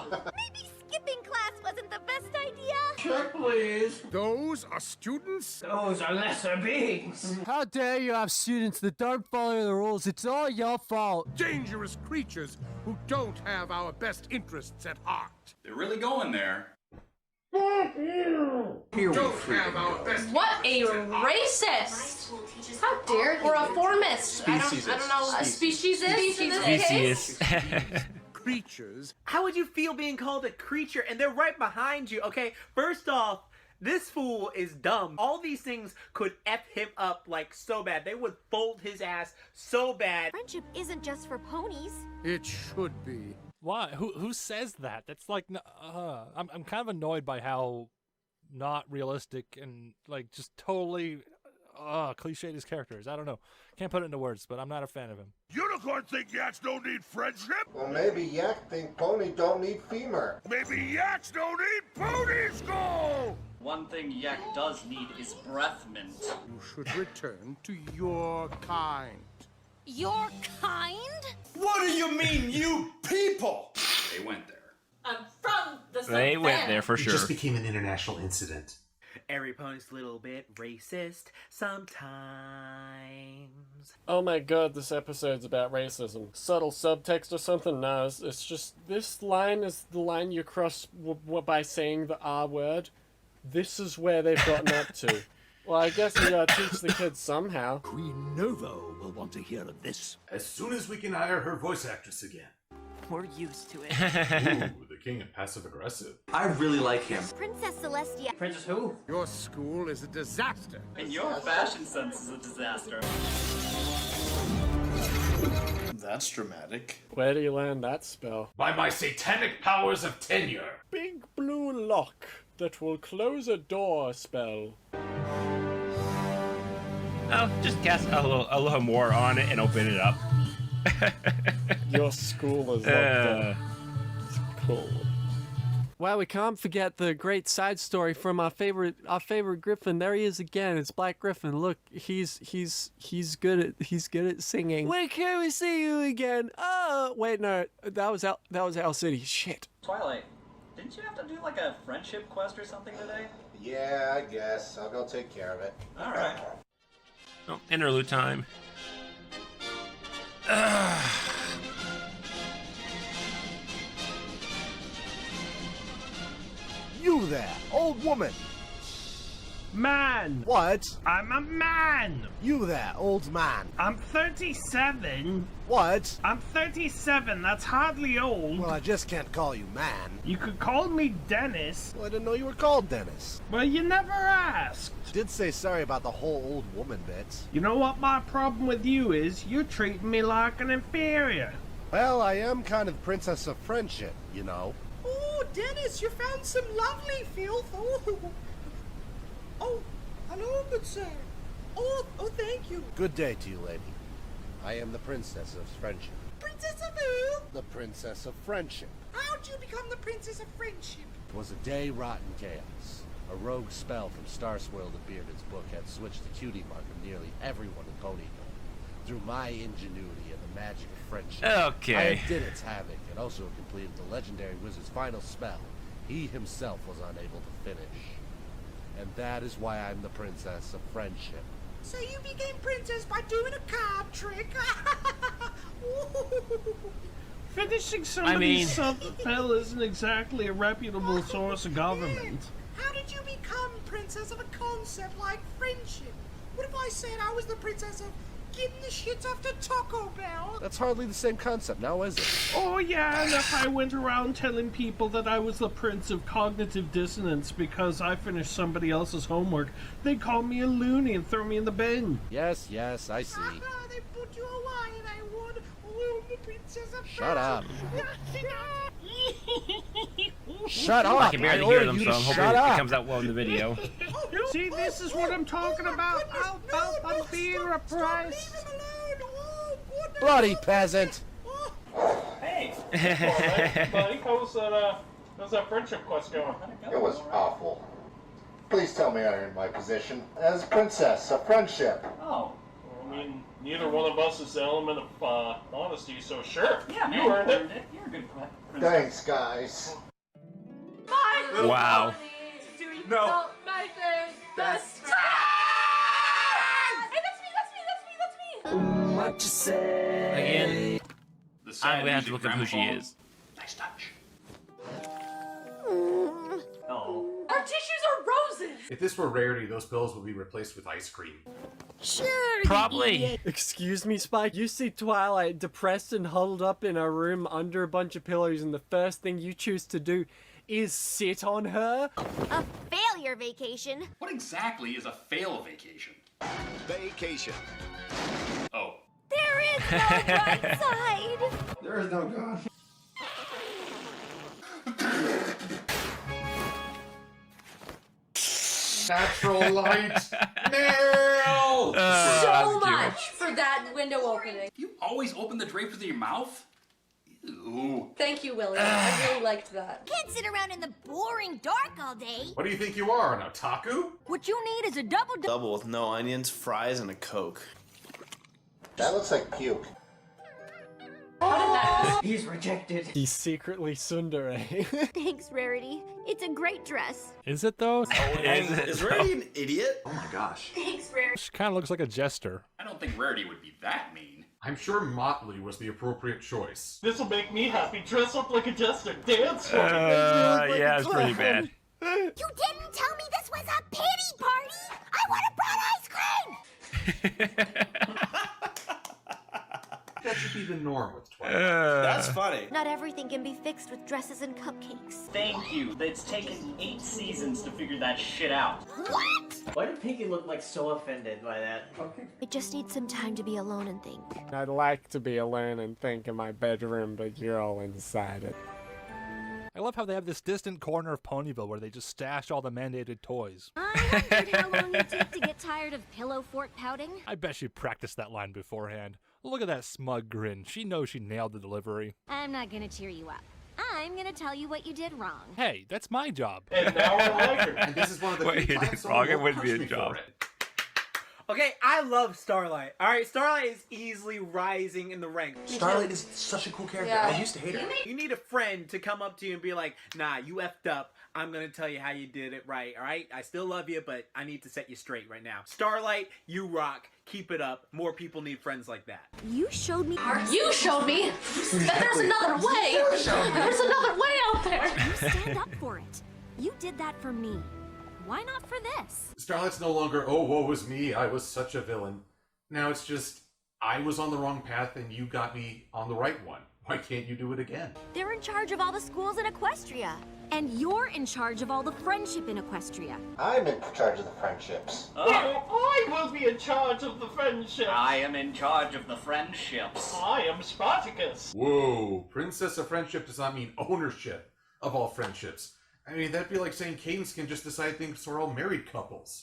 Maybe skipping class wasn't the best idea.
Check, please.
Those are students?
Those are lesser beings.
How dare you have students that don't follow the rules? It's all your fault.
Dangerous creatures who don't have our best interests at heart.
They're really going there.
Don't have our best
What a racist! How dare you? Or a formist. I don't know. A speciesist in this case.
creatures.
How would you feel being called a creature and they're right behind you? Okay, first off, this fool is dumb. All these things could F him up like so bad. They would fold his ass so bad.
Friendship isn't just for ponies.
It should be.
Why? Who says that? That's like, I'm kind of annoyed by how not realistic and like just totally cliched his character is. I don't know. Can't put it into words, but I'm not a fan of him.
Unicorn think yaks don't need friendship?
Well, maybe yak think pony don't need femur.
Maybe yaks don't need pony school!
One thing yak does need is breath mint.
You should return to your kind.
Your kind?
What do you mean, you people?
They went there.
I'm from the
They went there for
It
sure.
just became an international incident.
Every pony's a little bit racist sometimes.
Oh my god, this episode's about racism. Subtle subtext or something? No, it's just, this line is the line you cross by saying the R word. This is where they've gotten up to. Well, I guess we gotta teach the kids somehow.
Queen Novo will want to hear of this.
As soon as we can hire her voice actress again.
We're used to it.
Ooh, the king of passive-aggressive.
I really like him.
Princess Celestia.
Princess who?
Your school is a disaster.
And your fashion sense is a disaster.
That's dramatic.
Where do you learn that spell?
By my satanic powers of tenure.
Big blue lock that will close a door spell.
Oh, just cast a little more on it and open it up.
Your school is like cool. Wow, we can't forget the great side story from our favorite Griffin. There he is again. It's Black Griffin. Look, he's good at singing. When can we see you again? Oh, wait, no, that was Owl City. Shit.
Twilight, didn't you have to do like a friendship quest or something today?
Yeah, I guess. I'll go take care of it.
All right.
Oh, interlude time.
You there, old woman.
Man!
What?
I'm a man!
You there, old man.
I'm 37.
What?
I'm 37, that's hardly old.
Well, I just can't call you man.
You could call me Dennis.
Well, I didn't know you were called Dennis.
Well, you never asked.
Did say sorry about the whole old woman bit.
You know what my problem with you is? You're treating me like an inferior.
Well, I am kind of princess of friendship, you know.
Oh, Dennis, you found some lovely filth. Oh, hello, good sir. Oh, thank you.
Good day to you, lady. I am the princess of friendship.
Princess of who?
The princess of friendship.
How'd you become the princess of friendship?
It was a day wrought in chaos. A rogue spell from Star Swirl the Bearded's book had switched the cutie mark of nearly everyone in Ponydom. Through my ingenuity and the magic of friendship,
Okay.
I did its havoc and also completed the legendary wizard's final spell. He himself was unable to finish. And that is why I'm the princess of friendship.
So you became princess by doing a card trick?
Finishing somebody's spell isn't exactly a reputable source of government.
How did you become princess of a concept like friendship? What if I said I was the princess of getting the shits off the Taco Bell?
That's hardly the same concept now, is it?
Oh yeah, and if I went around telling people that I was the prince of cognitive dissonance because I finished somebody else's homework, they'd call me a loony and throw me in the bin.
Yes, I see.
They put you away and I won. Oh, the princess of
Shut up.
Shut up! I can barely hear them, so I'm hoping it comes out well in the video.
See, this is what I'm talking about. I'm being repressed.
Bloody peasant!
Hey, buddy, how's that friendship quest going?
It was awful. Please tell me I earned my position as princess of friendship.
Oh.
I mean, neither one of us is the element of honesty, so sure.
Yeah,
you earned it.
You're a good princess.
Thanks, guys.
Wow.
No. My thing. Best friend. Hey, that's me.
What you say?
Again, I'm gonna have to look up who she is.
Nice touch.
Oh.
Our tissues are roses.
If this were Rarity, those pills would be replaced with ice cream.
Sure.
Probably.
Excuse me, Spike. You see Twilight depressed and huddled up in a room under a bunch of pillows, and the first thing you choose to do is sit on her?
A failure vacation.
What exactly is a fail vacation?
Vacation.
Oh.
There is no bright side.
There is no God.
Natural light. No.
So much for that window opening.
You always open the drapes with your mouth? Ew.
Thank you, William. I really liked that.
Can't sit around in the boring dark all day.
What do you think you are, an otaku?
What you need is a double.
Double with no onions, fries, and a Coke.
That looks like puke.
How did that
He's rejected.
He's secretly tsundere.
Thanks, Rarity. It's a great dress.
Is it though?
Is Rarity an idiot?
Oh my gosh.
Thanks, Rarity.
She kind of looks like a jester.
I don't think Rarity would be that mean.
I'm sure Motley was the appropriate choice.
This'll make me happy. Dress up like a jester. Dance for me.
Yeah, it's pretty bad.
You didn't tell me this was a pity party! I want a brown ice cream!
That should be the norm with Twilight.
That's funny.
Not everything can be fixed with dresses and cupcakes.
Thank you. It's taken 8 seasons to figure that shit out.
What?
Why did Pinky look like so offended by that?
I just need some time to be alone and think.
I'd like to be alone and think in my bedroom, but you're all inside it.
I love how they have this distant corner of Ponyville where they just stash all the mandated toys.
I wondered how long you took to get tired of pillow fort pouting.
I bet she practiced that line beforehand. Look at that smug grin. She knows she nailed the delivery.
I'm not gonna cheer you up. I'm gonna tell you what you did wrong.
Hey, that's my job.
And now I like her.
And this is one of the
Wait,
few times
it's
someone
wrong, it
won't
wouldn't be
punch
a
me for
job.
it.
Okay, I love Starlight. All right, Starlight is easily rising in the ranks.
Starlight is such a cool character.
Yeah.
I used to hate her.
You need a friend to come up to you and be like, nah, you effed up. I'm going to tell you how you did it right, all right? I still love you, but I need to set you straight right now. Starlight, you rock. Keep it up. More people need friends like that.
You showed me.
You showed me that there's another way. There's another way out there.
You stand up for it. You did that for me. Why not for this?
Starlight's no longer, oh, woe was me, I was such a villain. Now it's just, I was on the wrong path and you got me on the right one. Why can't you do it again?
They're in charge of all the schools in Equestria. And you're in charge of all the friendship in Equestria.
I'm in charge of the friendships.
I will be in charge of the friendship.
I am in charge of the friendships.
I am Spartacus.
Whoa, Princess of Friendship does not mean ownership of all friendships. I mean, that'd be like saying Cadence can just decide things for all married couples.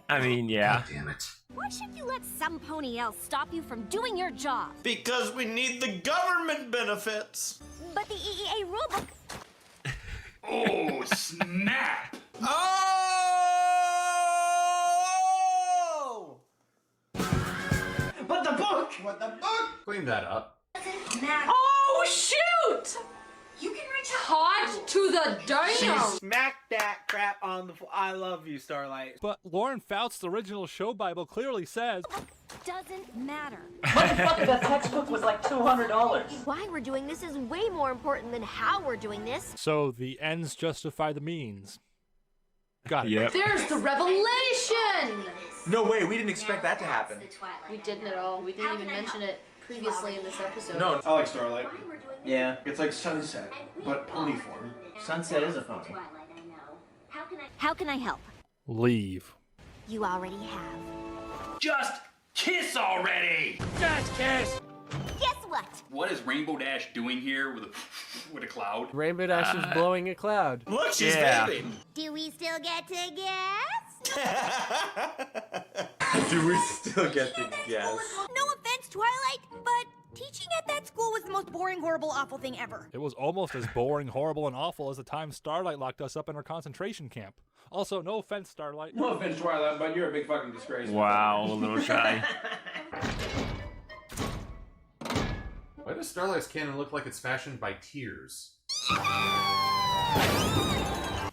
I mean, yeah.
God damn it.
Why should you let some pony else stop you from doing your job?
Because we need the government benefits.
But the EEA rulebook.
Oh, snap!
Oh!
But the book!
What the book? Clean that up.
Oh, shoot!
You can reach
Hot to the dino.
Smack that crap on the floor. I love you, Starlight.
But Lauren Faust's original show Bible clearly says,
doesn't matter.
Motherfucker, that textbook was like $200.
Why we're doing this is way more important than how we're doing this.
so the ends justify the means. Got it.
Yep.
There's the revelation.
No way, we didn't expect that to happen.
We didn't at all. We didn't even mention it previously in this episode.
No.
I like Starlight.
Yeah.
It's like Sunset, but pony form.
Sunset is a phony.
How can I help?
Leave.
You already have.
Just kiss already!
Just kiss!
Guess what?
What is Rainbow Dash doing here with a with a cloud?
Rainbow Dash is blowing a cloud.
Look, she's
Yeah.
vaping.
Do we still get to guess?
Do we still get to guess?
No offense, Twilight, but teaching at that school was the most boring, horrible, awful thing ever.
It was almost as boring, horrible, and awful as the time Starlight locked us up in her concentration camp. Also, no offense, Starlight.
No offense, Twilight, but you're a big fucking disgrace.
Wow, a little shy.
Why does Starlight's cannon look like it's fashioned by tears?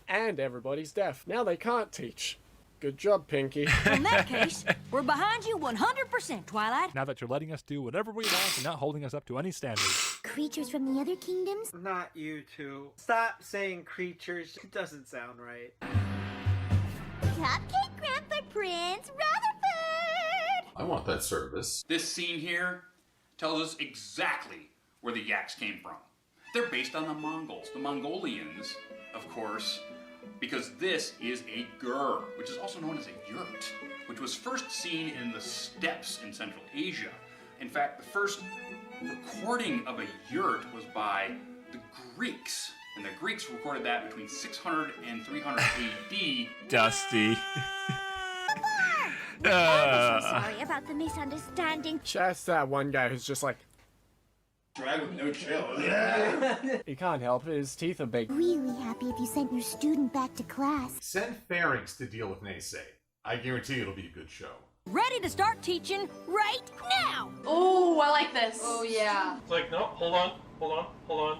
And everybody's deaf. Now they can't teach. Good job, Pinky.
In that case, we're behind you 100%, Twilight.
Now that you're letting us do whatever we want and not holding us up to any standards.
Creatures from the other kingdoms?
Not you two. Stop saying creatures. It doesn't sound right.
Cupcake Grandpa Prince Rutherford!
I want that service.
This scene here tells us exactly where the yaks came from. They're based on the Mongols, the Mongolians, of course, because this is a gur, which is also known as a yurt, which was first seen in the steppes in Central Asia. In fact, the first recording of a yurt was by the Greeks, and the Greeks recorded that between 600 and 300 AD.
Dusty.
I'm so sorry about the misunderstanding.
Just that one guy who's just like,
Drag with no chill.
he can't help it, his teeth are big.
Really happy if you sent your student back to class.
Send Pharynx to deal with Naysay. I guarantee it'll be a good show.
Ready to start teaching right now.
Oh, I like this. Oh, yeah.
It's like, no, hold on.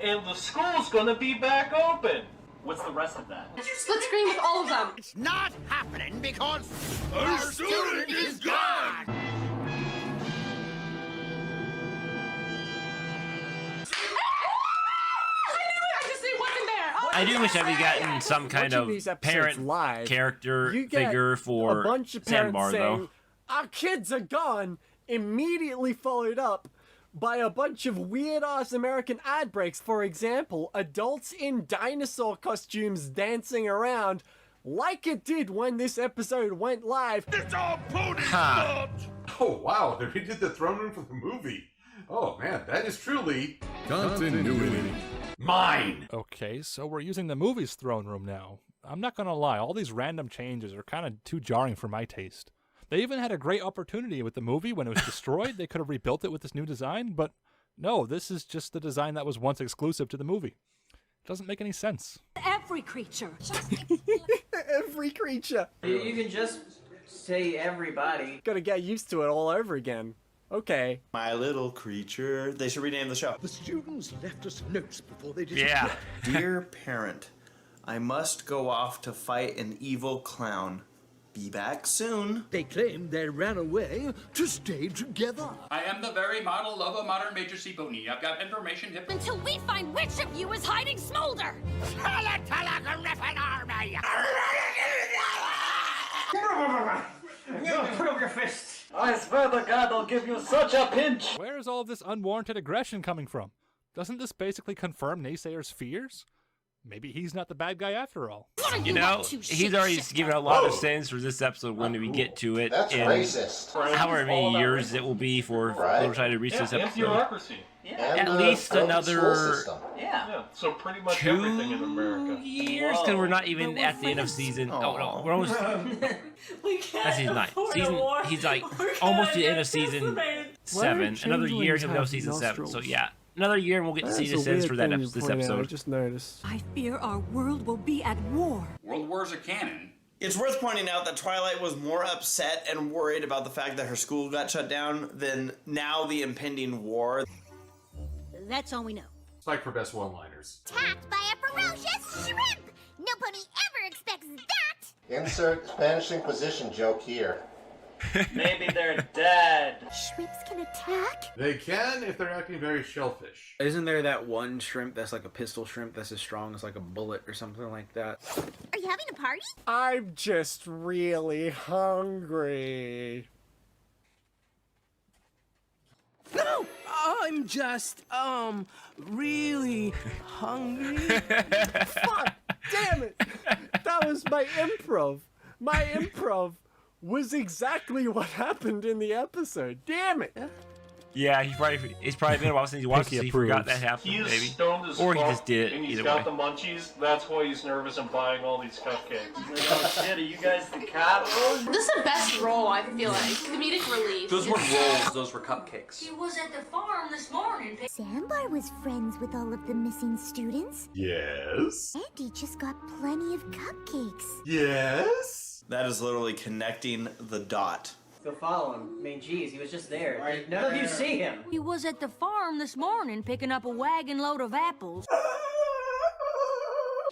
And the school's gonna be back open.
What's the rest of that?
Split screen with all of them.
It's not happening because our student is gone.
I do wish that we gotten some kind of parent character figure for
a bunch of parents
Sandbar,
saying,
though.
"Our kids are gone," immediately followed up by a bunch of weird-ass American ad breaks. For example, adults in dinosaur costumes dancing around like it did when this episode went live.
It's all pony
Oh, wow. They redid the throne room for the movie. Oh, man. That is truly...
Continuity.
Mine!
Okay, so we're using the movie's throne room now. I'm not gonna lie, all these random changes are kind of too jarring for my taste. They even had a great opportunity with the movie when it was destroyed. They could have rebuilt it with this new design, but no, this is just the design that was once exclusive to the movie. It doesn't make any sense.
Every creature.
Every creature.
You can just say everybody.
Gotta get used to it all over again. Okay.
My little creature. They should rename the show.
The students left us notes before they did.
Yeah.
Dear parent, I must go off to fight an evil clown. Be back soon.
They claim they ran away to stay together.
I am the very model of a modern major sea pony. I've got information
Until we find which of you is hiding Smolder.
Prove your fist. I swear to God, I'll give you such a pinch.
Where is all of this unwarranted aggression coming from? Doesn't this basically confirm naysayers' fears? Maybe he's not the bad guy after all.
You know, he's already given a lot of sense for this episode when we get to it.
That's
in
racist.
however many years it will be for Little Shy to reach this episode.
bureaucracy.
At least another
Yeah.
So pretty much
2
everything in America.
years, because we're not even at the end of season. Oh no, we're almost. That's season 9. He's like almost to the end of season 7. Another year he'll know season 7. So yeah, another year and we'll get to see the sense for that this episode.
I just noticed.
I fear our world will be at war.
World Wars are canon.
It's worth pointing out that Twilight was more upset and worried about the fact that her school got shut down than now the impending war.
That's all we know.
Spike for best one-liners.
Attacked by a ferocious shrimp! No pony ever expects that!
Insert Spanish Inquisition joke here.
Maybe they're dead.
Shrimps can attack?
They can if they're acting very shellfish.
Isn't there that one shrimp that's like a pistol shrimp that's as strong as like a bullet or something like that?
Are you having a party?
I'm just really hungry.
No, I'm just, really hungry.
Fuck! Damn it! That was my improv. My improv was exactly what happened in the episode. Damn it!
Yeah, it's probably been a while since he watched it, so he forgot that happened,
He is
maybe.
stoned as
Or he
fuck,
just did it
and he's
either
got
way.
the munchies. That's why he's nervous and buying all these cupcakes.
Oh shit, are you guys the capitals?
This is the best role, I feel like. Comedic relief.
Those weren't rolls, those were cupcakes.
He was at the farm this morning. Sandbar was friends with all of the missing students.
Yes.
And he just got plenty of cupcakes.
Yes.
That is literally connecting the dot.
Go follow him. I mean, geez, he was just there. None of you see him.
He was at the farm this morning picking up a wagon load of apples.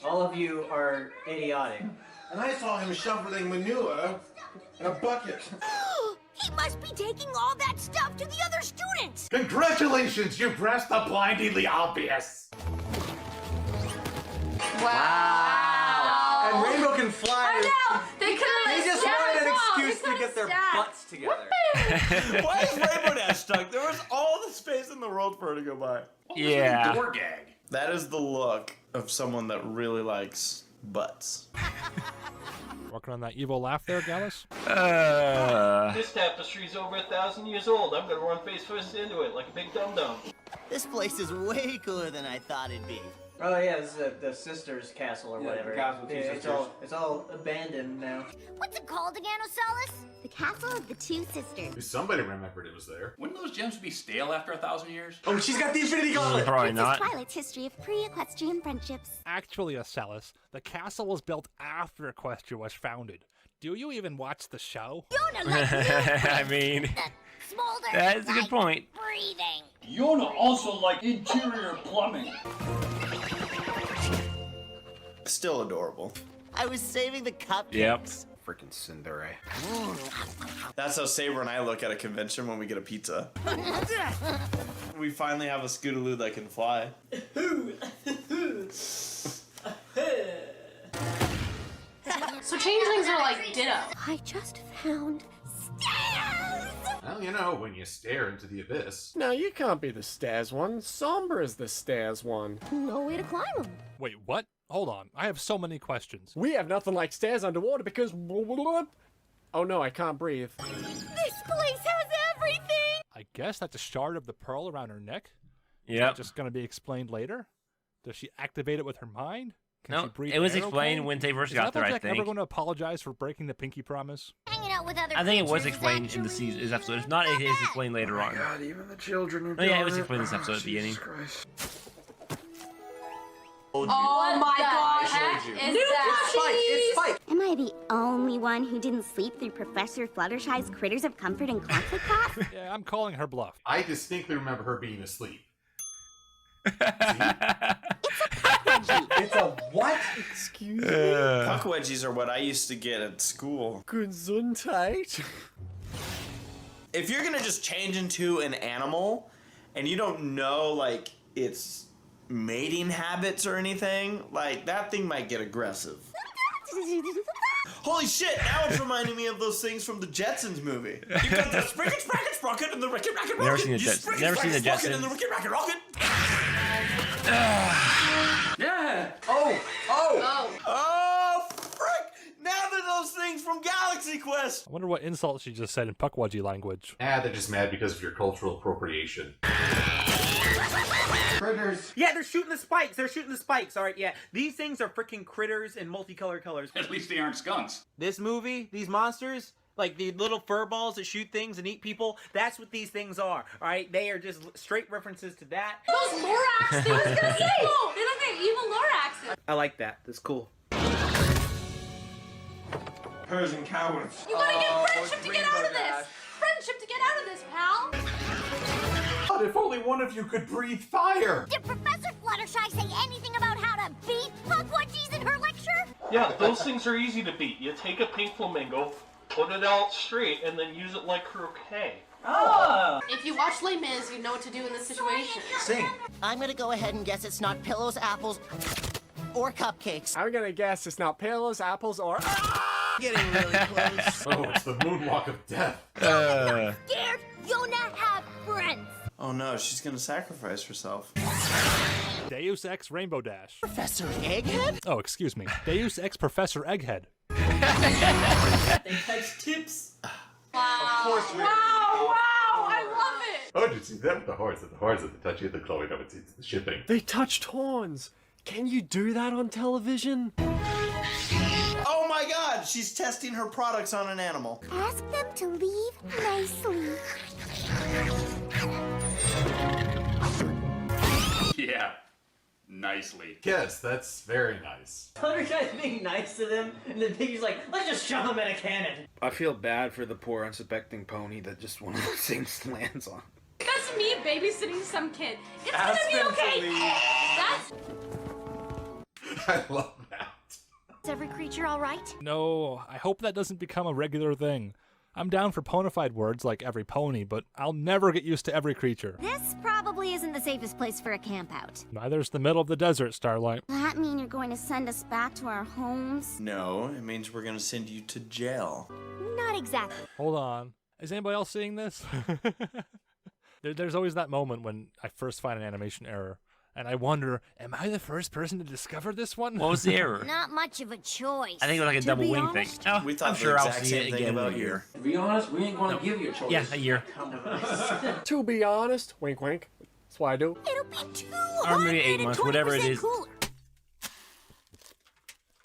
All of you are idiotic.
And I saw him shoveling manure in a bucket.
He must be taking all that stuff to the other students.
Congratulations, you grasped the blindingly obvious.
Wow.
And Rainbow can fly.
I know. They could have
They just wanted an excuse to get their butts together.
Why is Rainbow Dash stuck? There was all the space in the world for her to go by.
Yeah.
Door gag.
That is the look of someone that really likes butts.
Working on that evil laugh there, Gallus?
This tapestry's over 1,000 years old. I'm gonna run face first into it like a big dum-dum.
This place is way cooler than I thought it'd be.
Oh yeah, this is the sisters' castle or whatever.
the castle of two sisters.
It's all abandoned now.
What's it called again, Osalis? The Castle of the Two Sisters.
Somebody remembered it was there.
Wouldn't those gems be stale after 1,000 years?
Oh, she's got the Infinity Gauntlet.
Probably
Princess
not.
Twilight's history of pre-equestrian friendships.
Actually, Osalis, the castle was built after Equestria was founded. Do you even watch the show?
Yona like
I mean,
smolder.
that's a good point.
Breathing.
Yona also like interior plumbing.
Still adorable.
I was saving the cupcakes.
Yep.
Freaking Cinderella.
That's how Saber and I look at a convention when we get a pizza. We finally have a Scootaloo that can fly.
So changelings are like ditto.
I just found stairs.
Well, you know, when you stare into the abyss.
No, you can't be the stairs one. Somber is the stairs one.
No way to climb them.
Wait, what? Hold on. I have so many questions.
We have nothing like stairs underwater because... Oh no, I can't breathe.
This place has everything.
I guess that's a shard of the pearl around her neck?
Yeah.
Just going to be explained later? Does she activate it with her mind? Can
No,
she breathe
it was
air
explained
okay?
when they first
Is
got there, I
Applejack
think.
never going to apologize for breaking the pinky promise?
Hanging out with other
I think it was
creatures
explained
actually...
in the season, this episode. If not, it is explained later on.
God, even the children are
Oh yeah, it was
doing
explained in this episode at the beginning.
Christ.
Oh my gosh. Is that
Am I the only one who didn't sleep through Professor Fluttershy's Critters of Comfort and Conflict class?
Yeah, I'm calling her bluff.
I distinctly remember her being asleep.
It's a what?
Excuse me?
Puck wedgies are what I used to get at school.
Gesundheit.
If you're gonna just change into an animal and you don't know like its mating habits or anything, like that thing might get aggressive. Holy shit, now it's reminding me of those things from the Jetsons movie. You got the Spricket Spracket Sprocket and the Ricket Racket Rocket.
Never seen the Jetsons. Never seen the Jetsons.
And the Ricket Racket Rocket.
Yeah.
Oh, frick! Now they're those things from Galaxy Quest.
I wonder what insult she just said in Puckwudgie language.
They're just mad because of your cultural appropriation.
Critters. Yeah, they're shooting the spikes. They're shooting the spikes. All right, yeah. These things are freaking critters in multicolored colors.
At least they aren't skunks.
This movie, these monsters, like the little fur balls that shoot things and eat people, that's what these things are. All right, they are just straight references to that.
those Lorax things? I was gonna say, they look like evil Loraxes.
I like that. That's cool.
Persian cowards.
You gotta get friendship to get out of this. Friendship to get out of this, pal.
God, if only one of you could breathe fire!
Did Professor Fluttershy say anything about how to beat Puckwudgies in her lecture?
Yeah, those things are easy to beat. You take a pink flamingo, put it out straight, and then use it like croquet.
Oh. If you watch Les Mis, you know what to do in this situation.
Sing. I'm gonna go ahead and guess it's not pillows, apples, or cupcakes.
I'm gonna guess it's not pillows, apples, or...
Getting really close.
Oh, it's the moonwalk of death.
Scared? Yona have friends.
Oh no, she's gonna sacrifice herself.
Deus Ex Rainbow Dash.
Professor Egghead?
Oh, excuse me. Deus Ex Professor Egghead.
They touch tips.
Wow.
Of course we
wow, I love it.
Oh, did you see them? The horns are the touchy, the glowing of it's the shipping.
They touched horns. Can you do that on television?
Oh my god, she's testing her products on an animal.
Ask them to leave nicely.
Yeah. Nicely.
Yes, that's very nice.
Fluttershy's being nice to them, and the piggy's like, let's just shove them in a cannon.
I feel bad for the poor unsuspecting pony that just one of those things lands on.
That's me babysitting some kid. It's
Ask
gonna
them
be
to
okay.
leave.
That's...
I love that.
Is every creature all right?
No, I hope that doesn't become a regular thing. I'm down for ponified words like every pony, but I'll never get used to every creature.
This probably isn't the safest place for a campout.
Neither's the middle of the desert, Starlight.
Does that mean you're going to send us back to our homes?
No, it means we're gonna send you to jail.
Not exactly.
Hold on. Is anybody else seeing this? There's always that moment when I first find an animation error, and I wonder, am I the first person to discover this one?
What was the error?
Not much of a choice.
I think it was like a
To
double
be
wing
honest,
thing. Oh,
We thought
I'm
the
sure I'll
exact
see
same
it
thing
again in
about
a
you.
year.
To be honest, we ain't gonna give you a choice.
Yeah, a year.
To be honest, wink wink. That's what I do.
It'll be too
Or maybe 8 months, whatever it is.
cooler.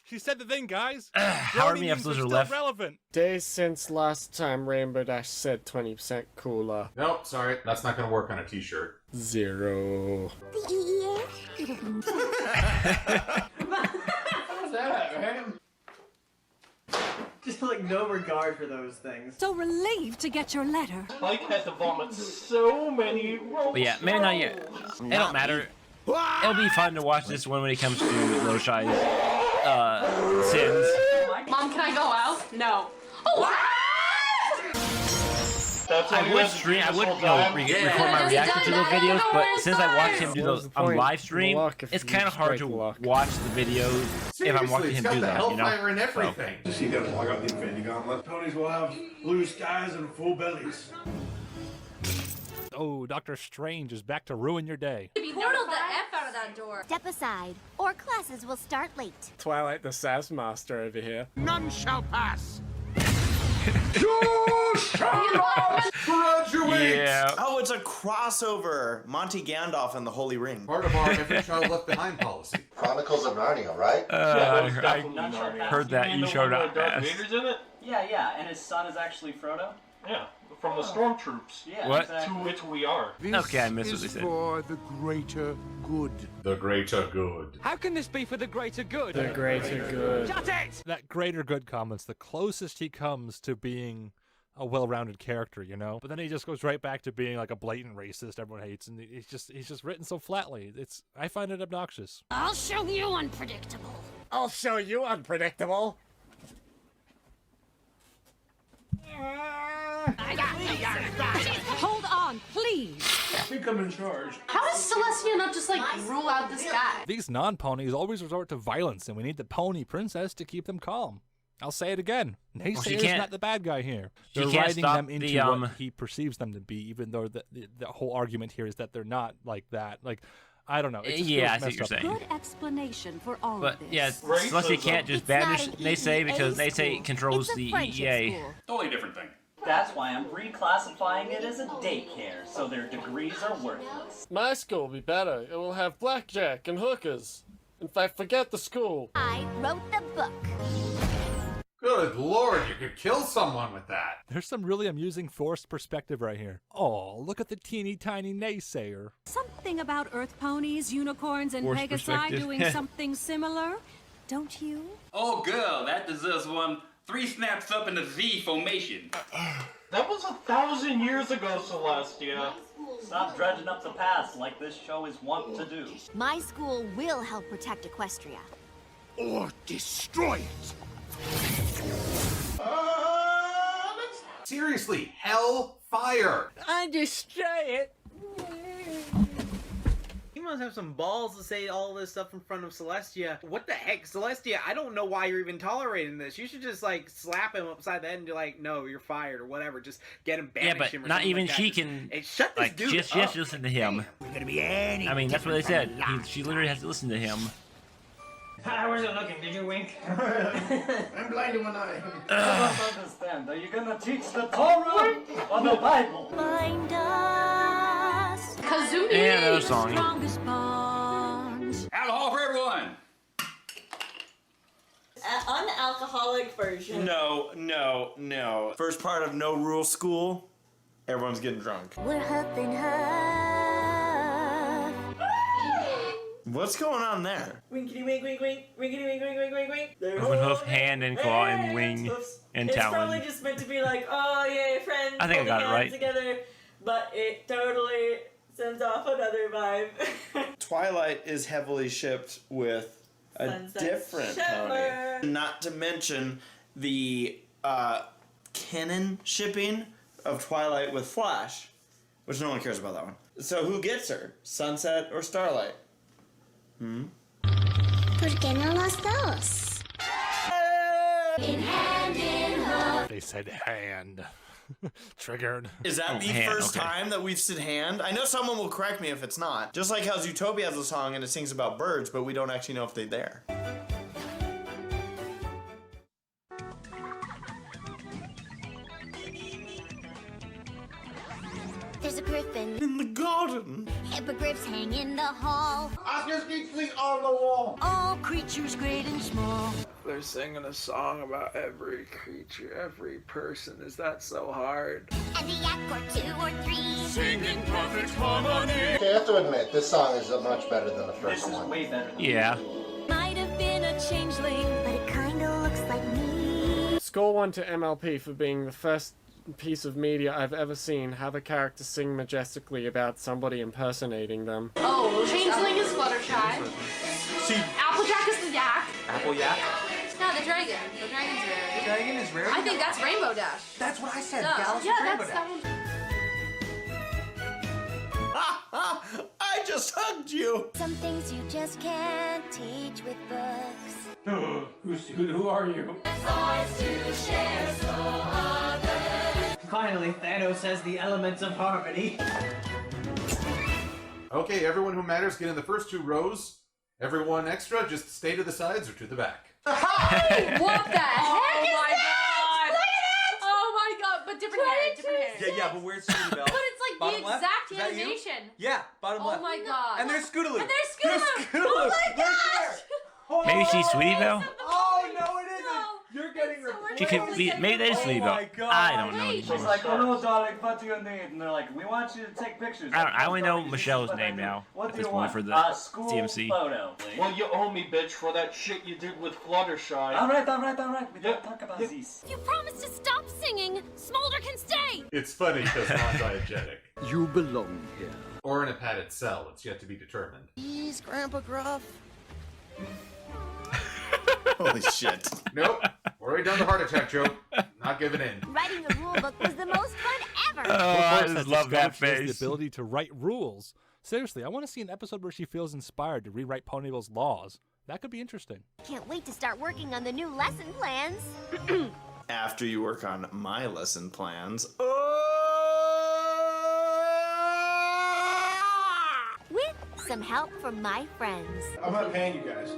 She said the thing, guys.
How many
Brony memes
episodes are
still
left?
relevant.
Days since last time Rainbow Dash said 20% cooler.
Nope, sorry, that's not gonna work on a t-shirt.
0.
The EEA? It'll be...
How's that, man?
Just like no regard for those things.
So relieved to get your letter.
I had to vomit so many ropes.
But yeah, maybe not yet. It don't matter. It'll be fun to watch this one when it comes to Little Shy's sins.
Mom, can I go out? No. Oh,
I would stream, I would record my reaction to those videos, but since I watched him do those on live stream, it's kind of hard to watch the videos if I'm watching him do that, you know?
And everything.
Just you gotta log out the Infinity Gauntlet. Ponies will have blue skies and full bellies.
Oh, Doctor Strange is back to ruin your day.
Portal the F out of that door.
Step aside, or classes will start late.
Twilight the Sass Master over here.
None shall pass.
You shall graduate!
Yeah.
Oh, it's a crossover. Monty Gandalf and the Holy Ring.
Part of our Every Child Left Behind policy.
Chronicles of Narnia, right?
I heard that you showed up.
Darth Vader's in it?
Yeah, and his son is actually Frodo?
Yeah, from the Stormtroops.
Yeah,
What?
exactly.
To which we are.
Okay, I missed what they
This is
said.
for the greater good.
The greater good.
How can this be for the greater good?
The greater good.
Shut it!
That greater good comment's the closest he comes to being a well-rounded character, you know? But then he just goes right back to being like a blatant racist everyone hates, and he's just written so flatly. I find it obnoxious.
I'll show you unpredictable.
I'll show you unpredictable.
Hold on, please.
I think I'm in charge.
How does Celestia not just like rule out this guy?
These non-ponies always resort to violence, and we need the pony princess to keep them calm. I'll say it again. Naysayer's not the bad guy here.
She
They're
can't
riding
stop
them into
the,
what he perceives them to be, even though the whole argument here is that they're not like that. Like, I don't know. It just
Yeah, I
feels
see what
messed
you're
up.
saying.
Good explanation for all
But
of this.
yeah, Celestia can't just banish Naysay because Naysay
school.
controls
It's a
the
friendship
EA.
school.
Totally different thing.
That's why I'm reclassifying it as a daycare, so their degrees are worthless.
My school will be better. It will have blackjack and hookers. In fact, forget the school.
I wrote the book.
Good lord, you could kill someone with that.
There's some really amusing forced perspective right here. Oh, look at the teeny tiny naysayer.
Something about Earth ponies, unicorns, and
Forced
Pegasi
perspective.
doing something similar, don't you?
Oh, girl, that deserves one 3 snaps up in the Z formation.
That was 1,000 years ago, Celestia.
Stop dredging up the past like this show is wont to do.
My school will help protect Equestria.
Or destroy it.
Seriously, hellfire!
I destroy it.
You must have some balls to say all this stuff in front of Celestia. What the heck, Celestia? I don't know why you're even tolerating this. You should just like slap him upside the head and be like, "No, you're fired" or whatever. Just get him banished.
Yeah, but
him or
not
something
even
like
she
that.
can.
Hey, shut this
Like,
dude
she
up.
has to listen to him.
We're gonna be anything.
I mean, that's what they said. She literally has to listen to him.
How was it looking? Did you wink?
I'm blind in one eye.
I don't understand. Are you gonna teach the Torah or the Bible?
Find us.
Kazumi.
And another song.
Strongest bond.
Alcohol for everyone!
Unalcoholic version. No. First part of No Rule School, everyone's getting drunk.
We're huff and huff.
What's going on there?
Winkety wink wink wink, winkety wink wink wink wink wink. They're
Hoof and hoof,
holding
hand and claw and
hands,
wing
hoofs.
and
It's
talon.
probably just meant to be like, oh yay, friends.
I think I got it
holding
right.
hands together, but it totally sends off another vibe.
Twilight is heavily shipped with a
Sunset
different
Shimmer.
pony. Not to mention the canon shipping of Twilight with Flash, which no one cares about that one. So who gets her? Sunset or Starlight?
¿Por qué no los dos?
In hand in hoof.
They said hand. Triggered.
Is that the first time that we've said hand? I know someone will correct me if it's not. Just like how Zootopia has a song and it sings about birds, but we don't actually know if they're there.
There's a griffin
in the garden.
Hippogriffs hang in the hall.
Oscar's geek fleet on the wall.
All creatures great and small.
They're singing a song about every creature, every person. Is that so hard?
And a yak or two or three.
Singing perfect harmony.
Okay, I have to admit, this song is much better than the first
This is
one.
way better than
Yeah.
Might have been a changeling,
but it kinda looks like me.
Score 1 to MLP for being the first piece of media I've ever seen have a character sing majestically about somebody impersonating them.
Oh, Changeling is Fluttershy. Applejack is the yak.
Apple yak?
No, the dragon. The dragon's rare.
The dragon is rare?
I think that's Rainbow Dash.
That's what I said.
No.
Galaxy
Yeah,
Rainbow
that's
Dash.
that one.
I just hugged you.
Some things you just can't teach with books.
Who are you?
Finally, Thanos has the elements of harmony.
Okay, everyone who matters, get in the first 2 rows. Everyone extra, just stay to the sides or to the back.
Hey, what the heck
Oh
is
my
that?
God.
Look at that! Oh my god, but different hair, different hair.
Yeah, but where's Scooty Bell?
But it's like
Bottom
the
left?
exact
Is that you?
animation.
Yeah, bottom left.
Oh my god.
And there's Scootaloo.
And there's Scootaloo.
Scootaloo.
Oh my gosh!
Maybe she's Sweetie Belle?
Oh, no, it isn't. You're getting
She could be, maybe that is Sweetie Belle. I don't know
She's
anymore.
like, hello, darling, what do you need? And they're like, we want you to take pictures.
I only know Michelle's name now
What
at
do
this
you
point
want?
for the
A school
CMC.
photo, please.
Well, you owe me, bitch, for that shit you did with Fluttershy.
All right. We don't talk about this.
If you promise to stop singing, Smolder can stay.
It's funny because non-diegetic.
You belong here.
Or in a padded cell, it's yet to be determined.
Please, Grandpa Gruff.
Holy shit.
Nope. Already done the heart attack joke. Not giving in.
Writing the rule book was the most fun ever.
I
Force
just
has
love that
discovered she has
face.
The ability to write rules. Seriously, I want to see an episode where she feels inspired to rewrite Ponyville's laws. That could be interesting.
Can't wait to start working on the new lesson plans.
After you work on my lesson plans.
With some help from my friends.
I'm not paying you guys.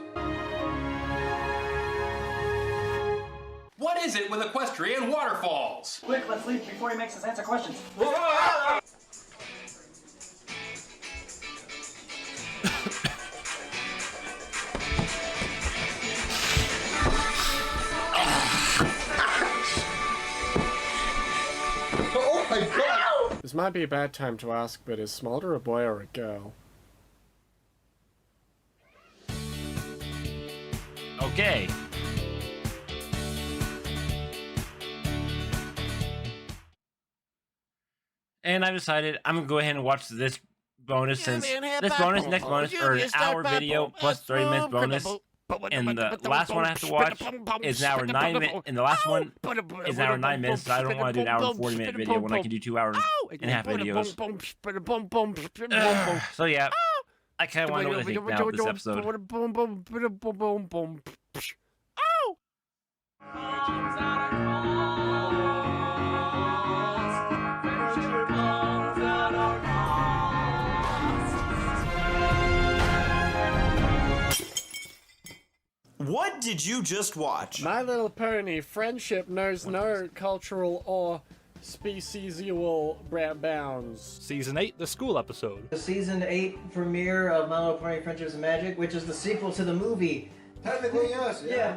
What is it with equestrian waterfalls?
Quick, let's leave before he makes us answer questions.
Oh my god!
This might be a bad time to ask, but is Smolder a boy or a girl?
Okay. And I've decided I'm gonna go ahead and watch this bonus since this bonus, next bonus, are an hour video plus 30 minutes bonus. And the last one I have to watch is an hour 9 minutes, and the last one is an hour 9 minutes. So I don't want to do an hour and 40-minute video when I can do 2 hour and a half videos. So yeah, I kind of want to know what they think now of this episode.
What did you just watch?
My Little Pony, friendship knows no cultural or speciesal bounds.
Season 8, the school episode.
The season 8 premiere of My Little Pony Friendships and Magic, which is the sequel to the movie.
Technically, yes.
Yeah.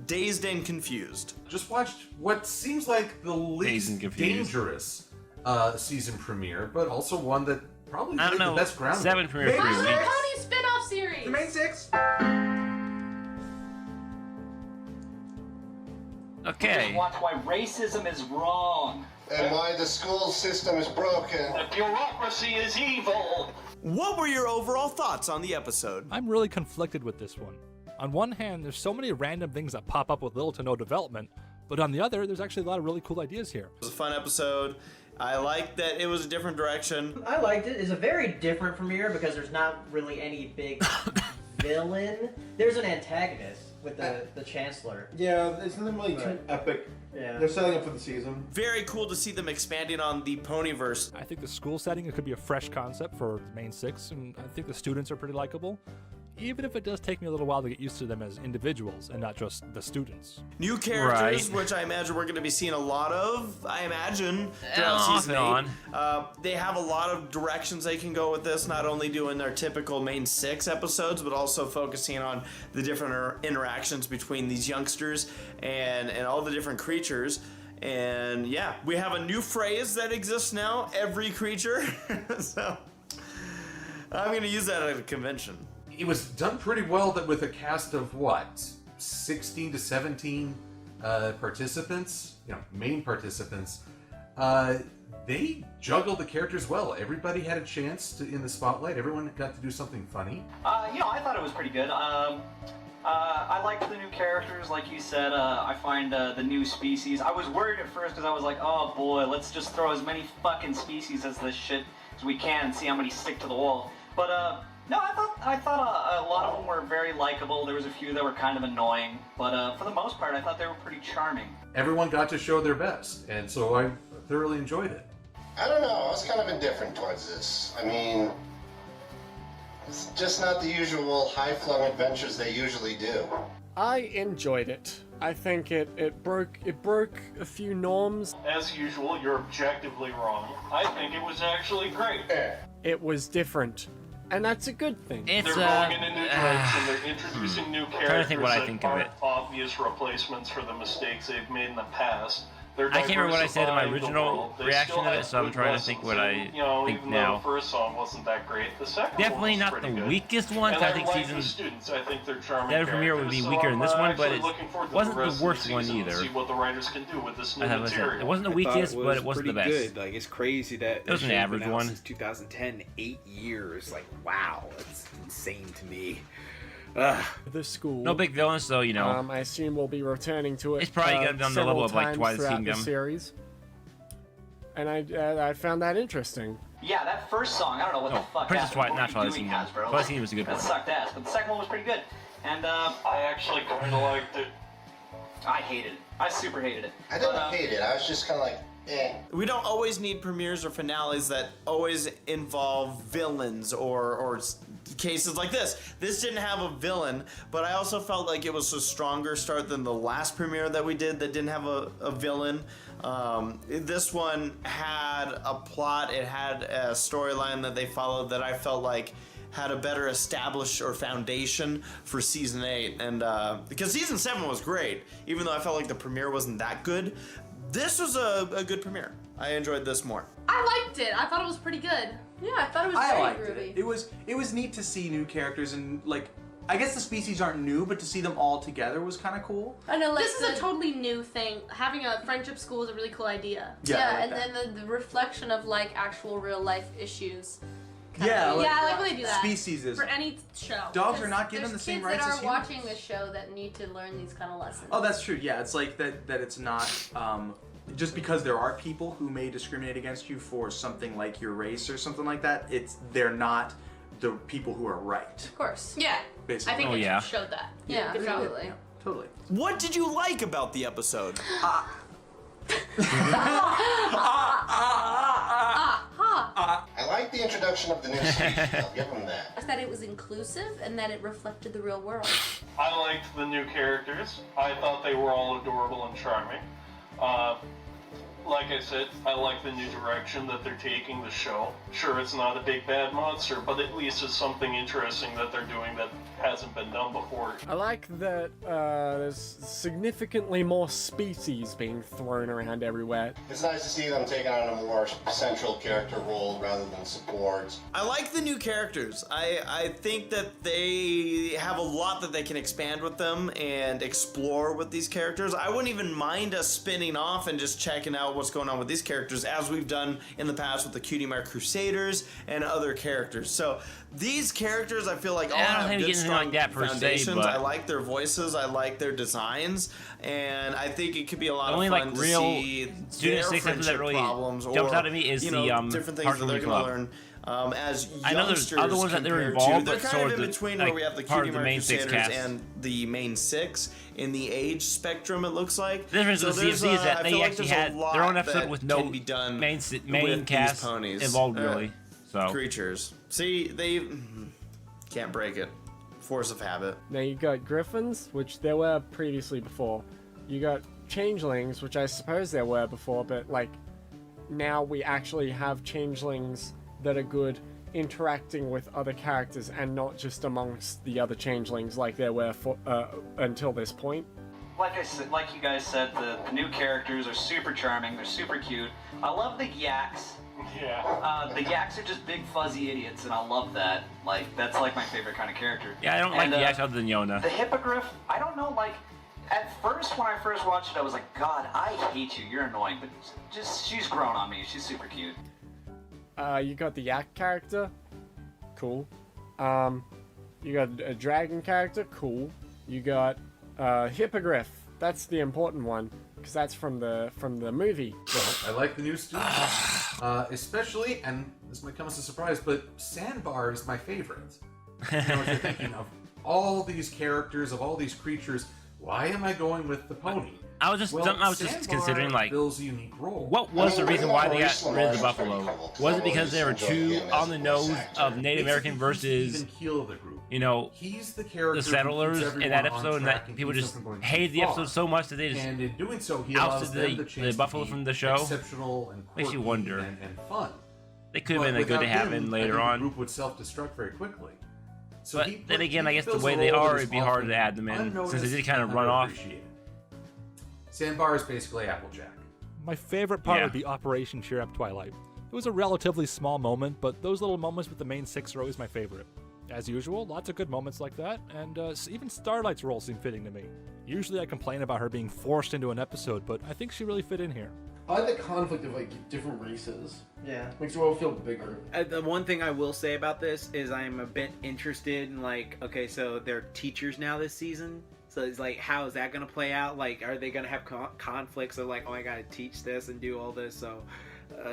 Dazed and confused.
Just watched what seems like the least
and confused.
dangerous season premiere, but also one that probably
I don't
laid
know.
the best groundwork.
7 premiere 3
My Little
weeks.
Pony spin-off series.
The main 6?
Okay.
Watch why racism is wrong.
And why the school system is broken.
The bureaucracy is evil.
What were your overall thoughts on the episode?
I'm really conflicted with this one. On one hand, there's so many random things that pop up with little to no development, but on the other, there's actually a lot of really cool ideas here.
It was a fun episode. I liked that it was a different direction.
I liked it. It's a very different premiere because there's not really any big villain. There's an antagonist with the Chancellor.
Yeah, it's not really too epic.
Yeah.
They're setting up for the season.
Very cool to see them expanding on the Ponyverse.
I think the school setting, it could be a fresh concept for the main 6, and I think the students are pretty likable. Even if it does take me a little while to get used to them as individuals and not just the students.
New characters,
Right.
which I imagine we're going to be seeing a lot of, I imagine, throughout
Off
season
and
8. They have a lot of directions they can go with this, not only doing their typical main 6 episodes, but also focusing on the different interactions between these youngsters and all the different creatures. And yeah, we have a new phrase that exists now, every creature. So I'm going to use that at a convention.
It was done pretty well that with a cast of what? 16 to 17 participants, main participants, they juggled the characters well. Everybody had a chance in the spotlight. Everyone got to do something funny.
I thought it was pretty good. I liked the new characters, like you said. I find the new species. I was worried at first because I was like, oh boy, let's just throw as many fucking species as this shit as we can and see how many stick to the wall. But no, I thought a lot of them were very likable. There was a few that were kind of annoying, but for the most part, I thought they were pretty charming.
Everyone got to show their best, and so I thoroughly enjoyed it.
I don't know, I was kind of indifferent towards this. I mean, it's just not the usual high-flung adventures they usually do.
I enjoyed it. I think it broke a few norms.
As usual, you're objectively wrong. I think it was actually great.
It was different. And that's a good thing.
They're going in a new direction. They're introducing new characters that aren't obvious replacements for the mistakes they've made in the past.
I can't remember what I said in my original reaction to it, so I'm trying to think what I think
even
now.
Though the first song wasn't that great, the second
Definitely
one was
not the
pretty good.
weakest one.
And
I think
like
season
the students. I think they're charming.
That premiere would be weaker than this one, but it wasn't the worst one either.
See what the writers can do with this new
It
material.
wasn't the weakest, but it wasn't the best.
Good. Like, it's crazy that
it was an average one.
Since 2010, 8 years. Like, wow, that's insane to me.
The school.
No big villains, so
I assume we'll be returning to it.
It's probably gonna be on the level of like Twilight
Kingdom
Kingdom.
And I found that interesting.
Yeah, that first song, I don't know what the fuck
Princess
happened.
not Twilight Kingdom. Twilight Kingdom was a good one.
That sucked ass, but the second one was pretty good. And
I actually kind of liked it.
I hated it. I super hated it.
I didn't hate it. I was just kind of like, eh.
We don't always need premieres or finales that always involve villains or cases like this. This didn't have a villain, but I also felt like it was a stronger start than the last premiere that we did that didn't have a villain. This one had a plot, it had a storyline that they followed that I felt like had a better established or foundation for season 8, and because season 7 was great, even though I felt like the premiere wasn't that good, this was a good premiere. I enjoyed this more.
I liked it. I thought it was pretty good. Yeah, I thought it was
I
very
liked
groovy.
it. It was neat to see new characters and like. I guess the species aren't new, but to see them all together was kind of cool.
I know, this is a totally new thing. Having a friendship school is a really cool idea.
Yeah,
and then the reflection of like actual real life issues.
Yeah,
I like when they do that.
Species is
for any show.
Dogs are not given the same rights as
kids that are
humans.
watching this show that need to learn these kind of lessons.
Oh, that's true. Yeah, it's like that it's not just because there are people who may discriminate against you for something like your race or something like that. They're not the people who are right.
Of course. Yeah.
Basically.
I think it showed that. Yeah, absolutely.
Yeah, totally.
What did you like about the episode?
I like the introduction of the new species. I'll give them that.
That it was inclusive and that it reflected the real world.
I liked the new characters. I thought they were all adorable and charming. Like I said, I like the new direction that they're taking the show. Sure, it's not a big bad monster, but at least it's something interesting that they're doing that hasn't been done before.
I like that there's significantly more species being thrown around everywhere.
It's nice to see them taking on a more central character role rather than support.
I like the new characters. I think that they have a lot that they can expand with them and explore with these characters. I wouldn't even mind us spinning off and just checking out what's going on with these characters, as we've done in the past with the Cutie Mark Crusaders and other characters. So these characters, I feel like all have good strong foundations. I like their voices, I like their designs, and I think it could be a lot of fun to see their friendship problems
jumps out at me is
different things that they're going to learn. As youngsters,
I know there's other ones that they're involved,
they're
but
kind
so
of in between where we have the Cutie Mark Crusaders and the main 6 in the age spectrum. It looks like
the difference with CFC is that they actually had their own episode with no main cast involved really. So
creatures, see, they can't break it. Force of habit.
Now you got griffins, which there were previously before. You got changelings, which I suppose there were before, but like now we actually have changelings that are good interacting with other characters and not just amongst the other changelings like there were for, until this point.
Like I said, like you guys said, the new characters are super charming. They're super cute. I love the yaks.
Yeah.
The yaks are just big fuzzy idiots, and I love that. Like that's like my favorite kind of character.
Yeah, I don't like the yaks other than Yona.
The hippogriff, I don't know, like At first, when I first watched it, I was like, God, I hate you. You're annoying. But she's grown on me. She's super cute.
You got the yak character. Cool. You got a dragon character. Cool. You got Hippogriff. That's the important one because that's from the movie.
I like the new students, especially, and this might come as a surprise, but Sandbar is my favorite. You know, if you're thinking of all these characters, of all these creatures, why am I going with the pony?
I was just considering, like,
fills a unique role.
What was the reason why they got rid of the buffalo? Was it because they were too on the nose of Native American versus, you know,
he's the character
the settlers in that episode, and that people just hated the episode so much that they just
and in doing so, he allows them the chance
the buffalo
to be
from the show.
Exceptional and
makes you wonder.
And fun.
They could have been good to have in later on.
The group would self-destruct very quickly. So
but then again, I guess the way they are, it'd be hard to add them in since they did kind of run off.
Sandbar is basically Applejack.
My favorite part would be Operation Cheer Up Twilight. It was a relatively small moment, but those little moments with the main six are always my favorite. As usual, lots of good moments like that, and even Starlight's role seemed fitting to me. Usually I complain about her being forced into an episode, but I think she really fit in here.
I like the conflict of like different races.
Yeah.
Makes the world feel bigger.
The one thing I will say about this is I'm a bit interested in, like, okay, so they're teachers now this season. So it's like, how is that going to play out? Like, are they going to have conflicts of like, oh, I got to teach this and do all this? So,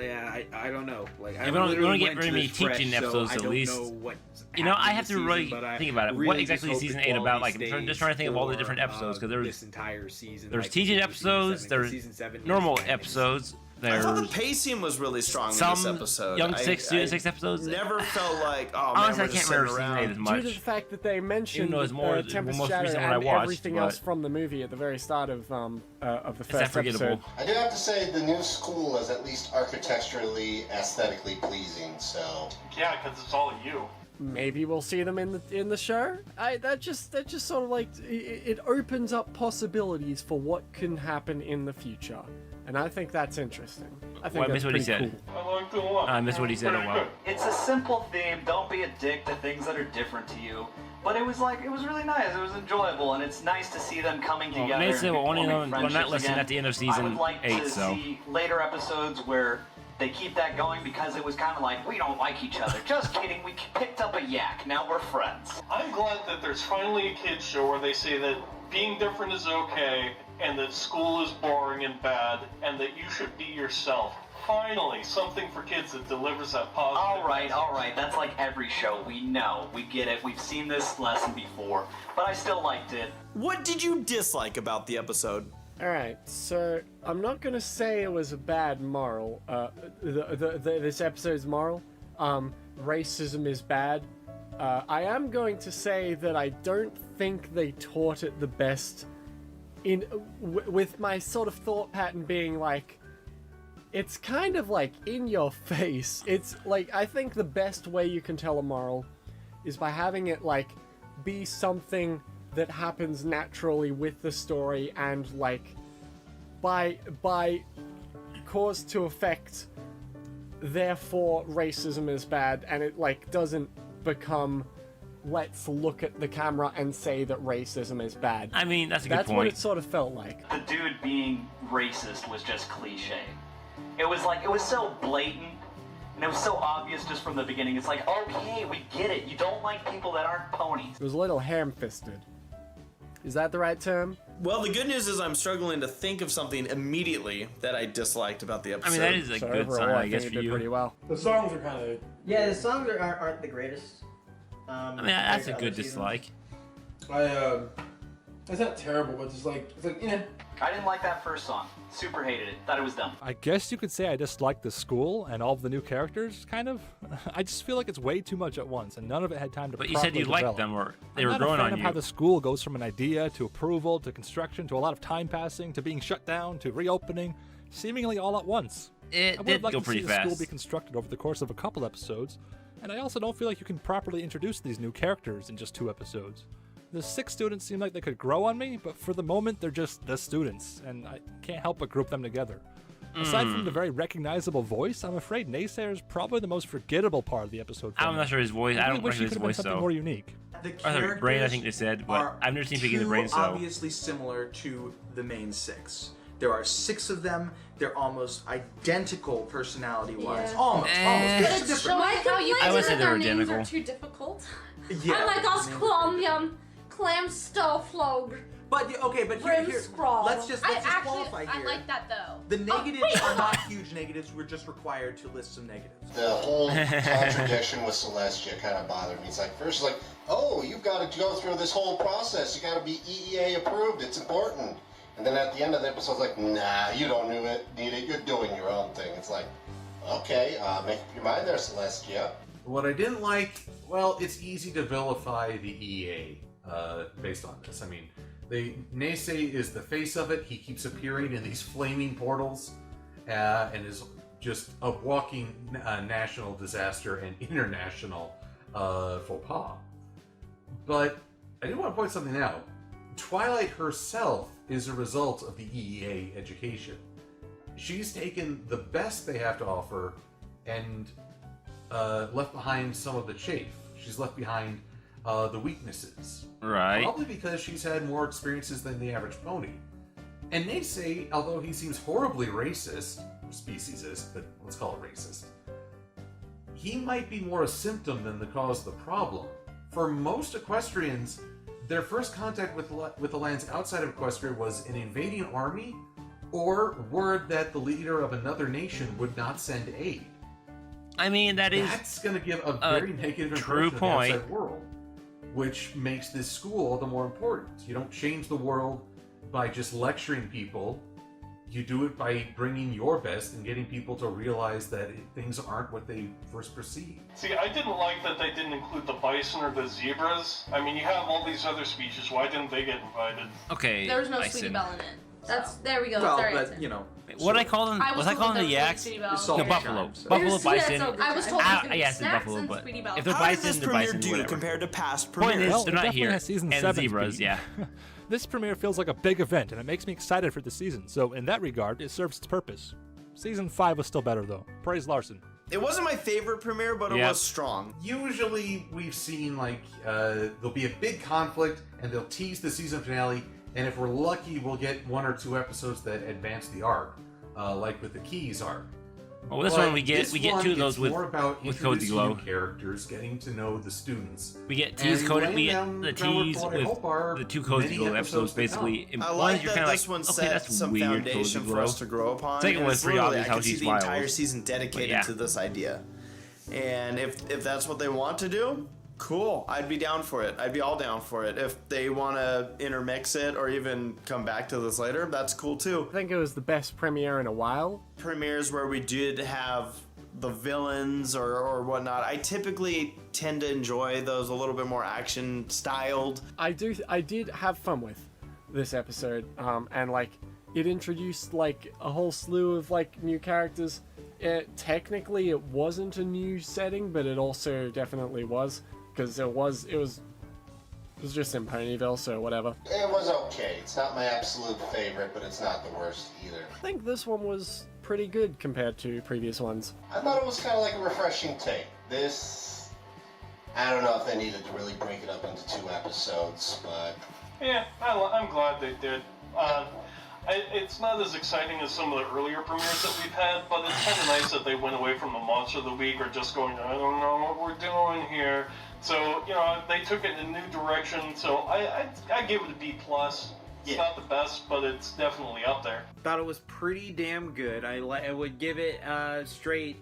yeah, I don't know. Like, I
don't get very many teaching episodes at least. You know, I have to really think about it. What exactly is season 8 about? Like, I'm just trying to think of all the different episodes because there's
this entire season.
There's teaching episodes. There's normal episodes.
I thought the pacing was really strong in this episode.
Young Six, Student Six episodes.
Never felt like, oh
honestly,
man,
I can't remember season 8 as much.
Due to the fact that they mentioned Tempest
most
Shadow
recent
and
one I watched,
everything else from the movie at the very start of the first episode.
I do have to say the new school is at least architecturally, aesthetically pleasing. So
yeah, because it's all you.
Maybe we'll see them in the show. That just sort of like it opens up possibilities for what can happen in the future, and I think that's interesting. I think that's
what he
pretty
said.
cool.
I like the one.
I missed what he said. Oh well.
It's a simple theme. Don't be a dick to things that are different to you. But it was really nice. It was enjoyable, and it's nice to see them coming together.
We're not listening at the end of season 8,
I would like to see later episodes where they keep that going because it was kind of like, we don't like each other. Just kidding, we picked up a yak, now we're friends.
I'm glad that there's finally a kids show where they say that being different is okay, and that school is boring and bad, and that you should be yourself. Finally, something for kids that delivers that positive.
All right, that's like every show. We know, we get it, we've seen this lesson before, but I still liked it.
What did you dislike about the episode?
Alright, so I'm not gonna say it was a bad moral, this episode's moral. Racism is bad. I am going to say that I don't think they taught it the best with my sort of thought pattern being like, it's kind of like in your face. It's like, I think the best way you can tell a moral is by having it like be something that happens naturally with the story and like by cause to effect, therefore racism is bad, and it like doesn't become let's look at the camera and say that racism is bad.
I mean, that's a good point.
That's what it sort of felt like.
The dude being racist was just cliche. It was like, it was so blatant, and it was so obvious just from the beginning. It's like, okay, we get it. You don't like people that aren't ponies.
It was a little ham-fisted. Is that the right term?
Well, the good news is I'm struggling to think of something immediately that I disliked about the episode.
I mean, that is a good sign, I guess, for you.
Pretty well.
The songs are kind of...
Yeah, the songs aren't the greatest.
I mean, that's a good dislike.
It's not terrible, but it's like, yeah.
I didn't like that first song. Super hated it. Thought it was dumb.
I guess you could say I disliked the school and all of the new characters, kind of. I just feel like it's way too much at once, and none of it had time to
But you said you liked them, or they were growing on you.
I'm not a fan of how the school goes from an idea to approval to construction to a lot of time passing to being shut down to reopening, seemingly all at once.
It did go pretty fast.
The school be constructed over the course of a couple episodes, and I also don't feel like you can properly introduce these new characters in just 2 episodes. The 6 students seem like they could grow on me, but for the moment they're just the students, and I can't help but group them together. Aside from the very recognizable voice, I'm afraid Naysayer is probably the most forgettable part of the episode.
I'm not sure his voice. I don't
wish he
recognize his
could have been
voice
something
though.
more unique.
The
Or brain, I think they said, but I've never seen Piggy the Brain. So
obviously similar to the main 6. There are 6 of them. They're almost identical personality-wise.
Yeah.
Almost.
But it's showing how you
I would say they're
their names
identical.
are too difficult.
Yeah.
I like us clam stowflog.
But okay, but here, let's just qualify here.
I like that though.
The negatives are not huge negatives. We're just required to list some negatives.
The whole contradiction with Celestia kind of bothered me. It's like, first, like, oh, you've got to go through this whole process. You got to be EEA approved. It's important. And then at the end of the episode, it's like, nah, you don't need it. You're doing your own thing. It's like, okay, make up your mind there, Celestia.
What I didn't like, well, it's easy to vilify the EA based on this. I mean, Naysay is the face of it. He keeps appearing in these flaming portals and is just a walking national disaster and international faux pas. But I do want to point something out. Twilight herself is a result of the EEA education. She's taken the best they have to offer and left behind some of the chafe. She's left behind the weaknesses.
Right.
Probably because she's had more experiences than the average pony. And Naysay, although he seems horribly racist, speciesist, but let's call it racist, he might be more a symptom than the cause of the problem. For most equestrians, their first contact with the lands outside of Equestria was an invading army or word that the leader of another nation would not send aid.
I mean,
that's going to give a very negative
true
impression
point.
of the outside world, which makes this school all the more important. You don't change the world by just lecturing people. You do it by bringing your best and getting people to realize that things aren't what they first perceive.
See, I didn't like that they didn't include the bison or the zebras. I mean, you have all these other species. Why didn't they get invited?
Okay.
There was no
bison.
Sweetie Belle in it. That's there we go.
Well,
That's our
but
answer.
you know,
What I call them? Was I calling the yaks?
The
buffalo. Buffalo, bison.
I was told it was gonna be
yes, the
snacks
buffalo,
and
but
Sweetie Belle.
if they're
How does
bison,
this
they're
premiere
bison.
do
Whatever.
compared to past
Point
premieres?
is,
Well,
they're
it
not
definitely
here.
has season
And
7
zebras,
speed.
yeah.
This premiere feels like a big event, and it makes me excited for the season. So in that regard, it serves its purpose. Season 5 was still better, though. Praise Larson.
It wasn't my favorite premiere, but it was strong.
Usually we've seen there'll be a big conflict and they'll tease the season finale, and if we're lucky we'll get 1 or 2 episodes that advance the arc, like with the Keys arc.
Well, this one we get 2 of those with
about
with Cozy Glow.
new characters, getting to know the students.
We get tease code. We get the tease with the 2 Cozy Glow episodes. Basically,
I
one
like
you're
that
kind of
this
like,
one
okay,
set
that's
some
weird,
foundation
Cozy
for
Glow.
us to grow upon.
Second
and
one
it's
is pretty
literally,
obvious
I
how
can see
she's
the
wild.
entire season dedicated to this idea. And if that's what they want to do, cool. I'd be down for it. I'd be all down for it. If they want to intermix it or even come back to this later, that's cool too.
I think it was the best premiere in a while.
Premieres where we did have the villains or whatnot, I typically tend to enjoy those a little bit more action styled.
I did have fun with this episode, and like it introduced like a whole slew of like new characters. Technically it wasn't a new setting, but it also definitely was, because it was just in Ponyville, so whatever.
It was okay. It's not my absolute favorite, but it's not the worst either.
I think this one was pretty good compared to previous ones.
I thought it was kind of like a refreshing take. This, I don't know if they needed to really break it up into 2 episodes, but...
Yeah, I'm glad they did. It's not as exciting as some of the earlier premieres that we've had, but it's kind of nice that they went away from the Monster of the Week or just going, I don't know what we're doing here. So, you know, they took it in a new direction, so I give it a B+. It's not the best, but it's definitely up there.
Thought it was pretty damn good. I would give it straight.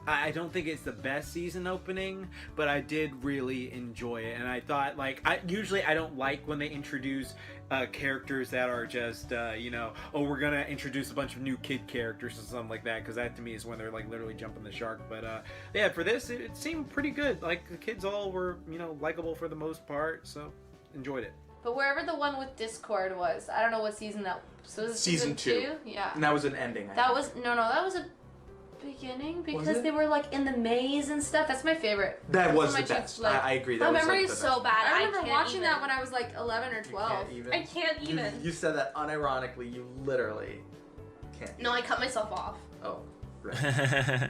I don't think it's the best season opening, but I did really enjoy it, and I thought usually I don't like when they introduce characters that are just we're gonna introduce a bunch of new kid characters or something like that, because that to me is when they're like literally jumping the shark. But yeah, for this it seemed pretty good. Like the kids all were likable for the most part, so enjoyed it.
But wherever the one with Discord was, I don't know what season that. So was it
Season 2.
Yeah.
And that was an ending.
That was that was a beginning, because they were like in the maze and stuff. That's my favorite.
That was
my
the best.
chief, like,
I agree.
My
That was
memory
like
is
the
so
best.
bad.
I remember watching
even.
that when I was like 11 or 12.
can't even.
I can't even.
You said that unironically. You literally can't.
No, I cut myself off.
Oh, right.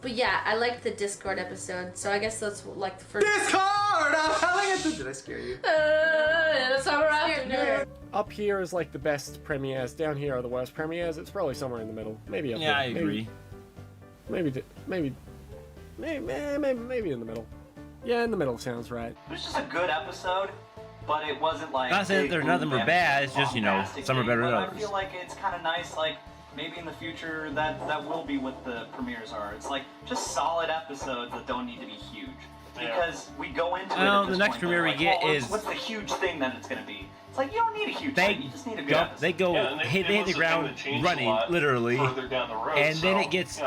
But yeah, I liked the Discord episode, so I guess that's like the first.
Discord! Did I scare you?
Summer afternoon.
Up here is like the best premieres. Down here are the worst premieres. It's probably somewhere in the middle. Maybe up
Yeah,
here.
I agree.
Maybe in the middle. Yeah, in the middle sounds right.
It was just a good episode, but it wasn't like.
Not saying
big,
that none of them are bad, it's just, you know,
bombastic
some are
thing,
better than
but
others.
I feel like it's kind of nice, like maybe in the future that will be what the premieres are. It's like just solid episodes that don't need to be huge. Because we go into it at
the
this
next
point,
premiere
we're
we
like,
get
well,
is
what's the huge thing that it's gonna be? It's like you don't need a huge thing. You just need a good episode.
They go hit the ground running, literally, and then it gets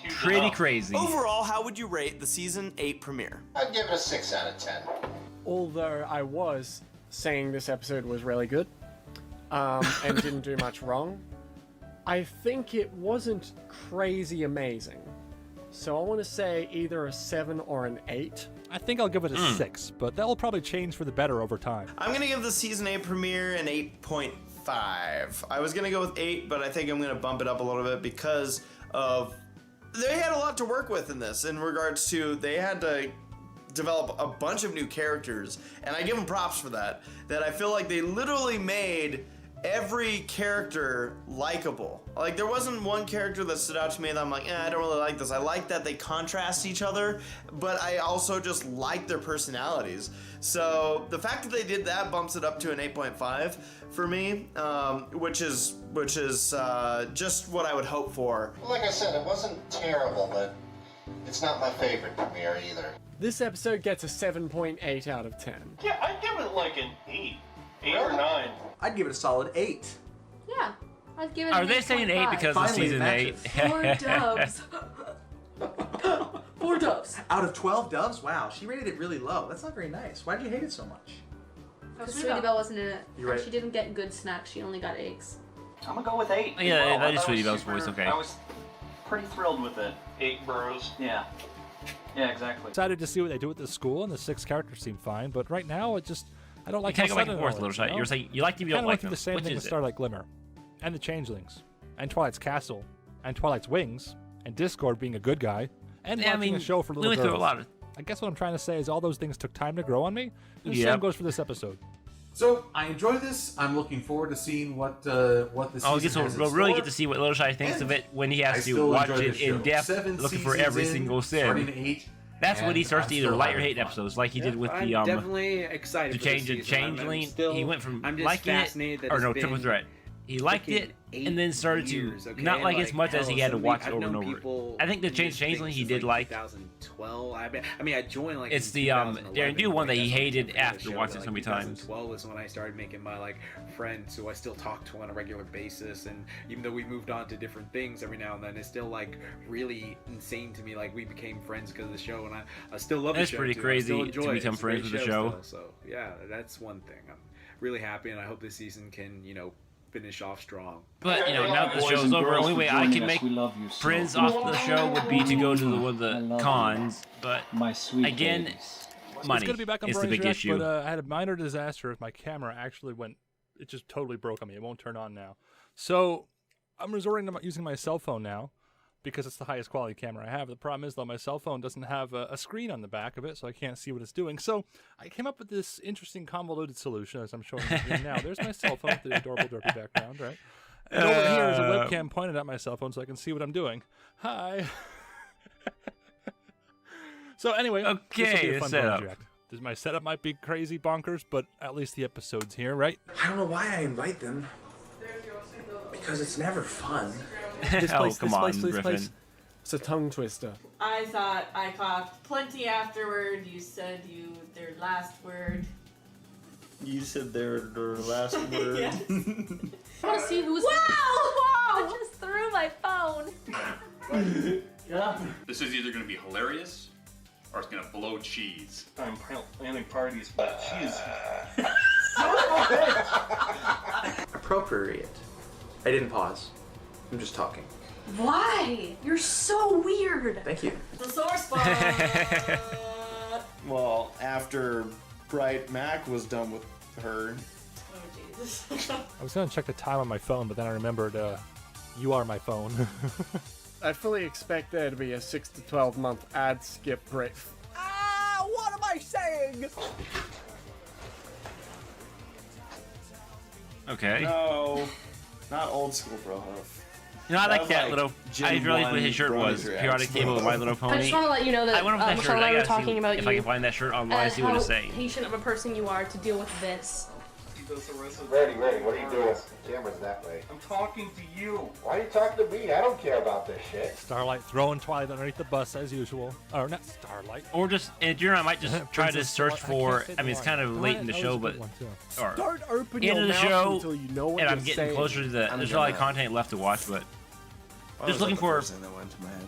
pretty crazy.
Overall, how would you rate the season 8 premiere?
I'd give it a 6 out of 10.
Although I was saying this episode was really good, and didn't do much wrong, I think it wasn't crazy amazing. So I want to say either a 7 or an 8.
I think I'll give it a 6, but that will probably change for the better over time.
I'm going to give the season 8 premiere an 8.5. I was going to go with 8, but I think I'm going to bump it up a little bit because of they had a lot to work with in this in regards to they had to develop a bunch of new characters, and I give them props for that I feel like they literally made every character likable. Like, there wasn't one character that stood out to me that I'm like, I don't really like this. I like that they contrast each other, but I also just like their personalities. So the fact that they did that bumps it up to an 8.5 for me, which is just what I would hope for.
Well, like I said, it wasn't terrible, but it's not my favorite premiere either.
This episode gets a 7.8 out of 10.
Yeah, I'd give it like an 8. 8 or 9.
I'd give it a solid 8.
Yeah, I'd give it.
Are they saying 8 because of season 8?
4 doves. 4 doves.
Out of 12 doves? Wow, she rated it really low. That's not very nice. Why did you hate it so much?
Because Sweetie Belle wasn't in it.
You're
and
right.
she didn't get good snacks. She only got eggs.
I'm gonna go with 8.
Yeah, that is
I
Sweetie
was
Belle's voice, okay.
I was pretty thrilled with it.
8 bros.
Yeah. Yeah, exactly.
Excited to see what they do with the school, and the 6 characters seem fine, but right now I don't like
You can't
how
go back and
sudden
forth,
it all
Little
is,
Shot.
you know?
You're saying you like them, you don't
Kinda
like
went through
them.
the same
Which
thing
is
with
it?
Starlight Glimmer, and the Changelings, and Twilight's Castle, and Twilight's Wings, and Discord being a good guy, and
Yeah, I
watching
mean,
a show for
we
little
went
girls.
through a lot of-
I guess what I'm trying to say is all those things took time to grow on me. And the
Yep.
same goes for this episode.
So I enjoy this. I'm looking forward to seeing what the season
I guess
has in
we'll really
store.
get to see what Little Shy thinks of it when he
I
has to
still
watch
enjoy
it
the show.
in depth,
7
looking for
seasons
every
in,
single
starting
sin.
at 8,
That's when he
and
starts
I'm
to either
still
like or
having
hate
fun.
episodes, like he did with
I'm
the
definitely excited
to
for this
change the
season. I'm
Changeling.
still-
He went from
I'm just
liking it,
fascinated that
or
it's
no, Triple
been
Threat. He liked it and then started
years,
to
okay?
not like as
Like,
much as he
hell,
had to
somebody-
watch it
I've
over and
known
over.
people
I think the
in
Change
this thing
Changeling he
since,
did like.
2012. I mean, I joined like
It's
in
the
2011,
Darren Do one that he
that's when I
hated
started the
after
show,
watching
but,
so many times.
2012 is when I started making my like friends who I still talk to on a regular basis, and even though we moved on to different things every now and then, it's still like really insane to me. Like we became friends because of the show, and I still love
That's
the show.
pretty
too. I
crazy
still
to
enjoy it.
become
It's a great
friends with the show.
still, so yeah, that's one thing. I'm really happy, and I hope this season can finish off strong.
But now that the show's over, the only way I can make friends off the show would be to go to one of the cons. But again, money
It's good to be back on
is the
Bronies
big
React,
issue.
But I had a minor disaster with my camera. Actually went, it just totally broke on me. It won't turn on now. So I'm resorting to using my cell phone now because it's the highest quality camera I have. The problem is, though, my cell phone doesn't have a screen on the back of it, so I can't see what it's doing. So I came up with this interesting convoluted solution, as I'm showing you now. There's my cell phone with the adorable derpy background, right? And over here is a webcam pointed at my cell phone so I can see what I'm doing. Hi. So anyway, this will be
Okay,
a fun
setup.
project. My setup might be crazy bonkers, but at least the episode's here, right?
I don't know why I invite them. Because it's never fun.
This
Oh,
place,
come
this
on,
place, this
Griffin.
place. It's a tongue twister.
I thought I coughed plenty afterward. You said their last word.
You said their last word.
Yes.
I want to see who's. Wow! I just threw my phone.
Yeah.
This is either going to be hilarious or it's going to blow cheese.
I'm planning parties, but cheese.
Appropriate. I didn't pause. I'm just talking.
Why? You're so weird.
Thank you.
The sore spot.
Well, after Bright Mac was done with her.
Oh Jesus.
I was going to check the time on my phone, but then I remembered You are my phone.
I fully expect there to be a 6 to 12 month ad skip break. Ah, what am I saying?
Okay.
No, not old school bro.
You know, I like that little. I realized what his shirt was. Periodic table with My Little Pony.
I just want to let you know that
I went over that
Michelle
shirt.
and I
I
were
gotta
talking
see
about
if
you.
I can find that shirt online. See what
how
it's saying.
patient of a person you are to deal with this.
Ready, what are you doing? The camera's that way.
I'm talking to you.
Why are you talking to me? I don't care about this shit.
Starlight throwing Twilight underneath the bus as usual. Or not Starlight.
Or just, and you know, I might just try to
Princess
search
Starlight.
for. I mean, it's kind of late in the show, but or
Start opening
end
your
of the
mouth
show,
until you know what
and I'm
you're
getting
saying.
closer to the. There's a lot of content left to watch, but just looking for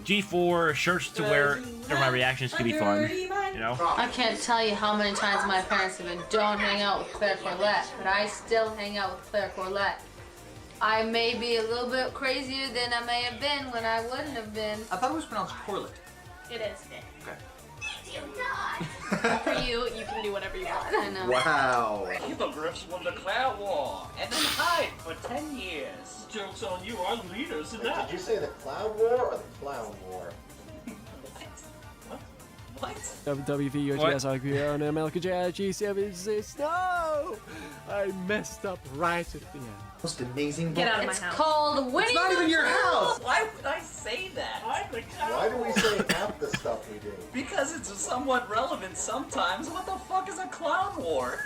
G4 shirts to wear for my reactions could be fun. You know.
I can't tell you how many times my parents have been, don't hang out with Claire Corlett, but I still hang out with Claire Corlett. I may be a little bit crazier than I may have been when I wouldn't have been.
I thought it was pronounced Corlett.
It is.
Okay.
For you, you can do whatever you want. I know.
Wow.
Hippogriffs won the Cloud War and then hide for 10 years. Joke's on you, our leaders in that.
Did you say the Cloud War or the Clown War?
What?
WWVUGSRQ on MLKJG76. No! I messed up right at the end.
Most amazing
Get out of my house. It's called winning.
It's not even your house.
Why would I say that?
Why do we say half the stuff we do?
Because it's somewhat relevant sometimes. What the fuck is a Clown War?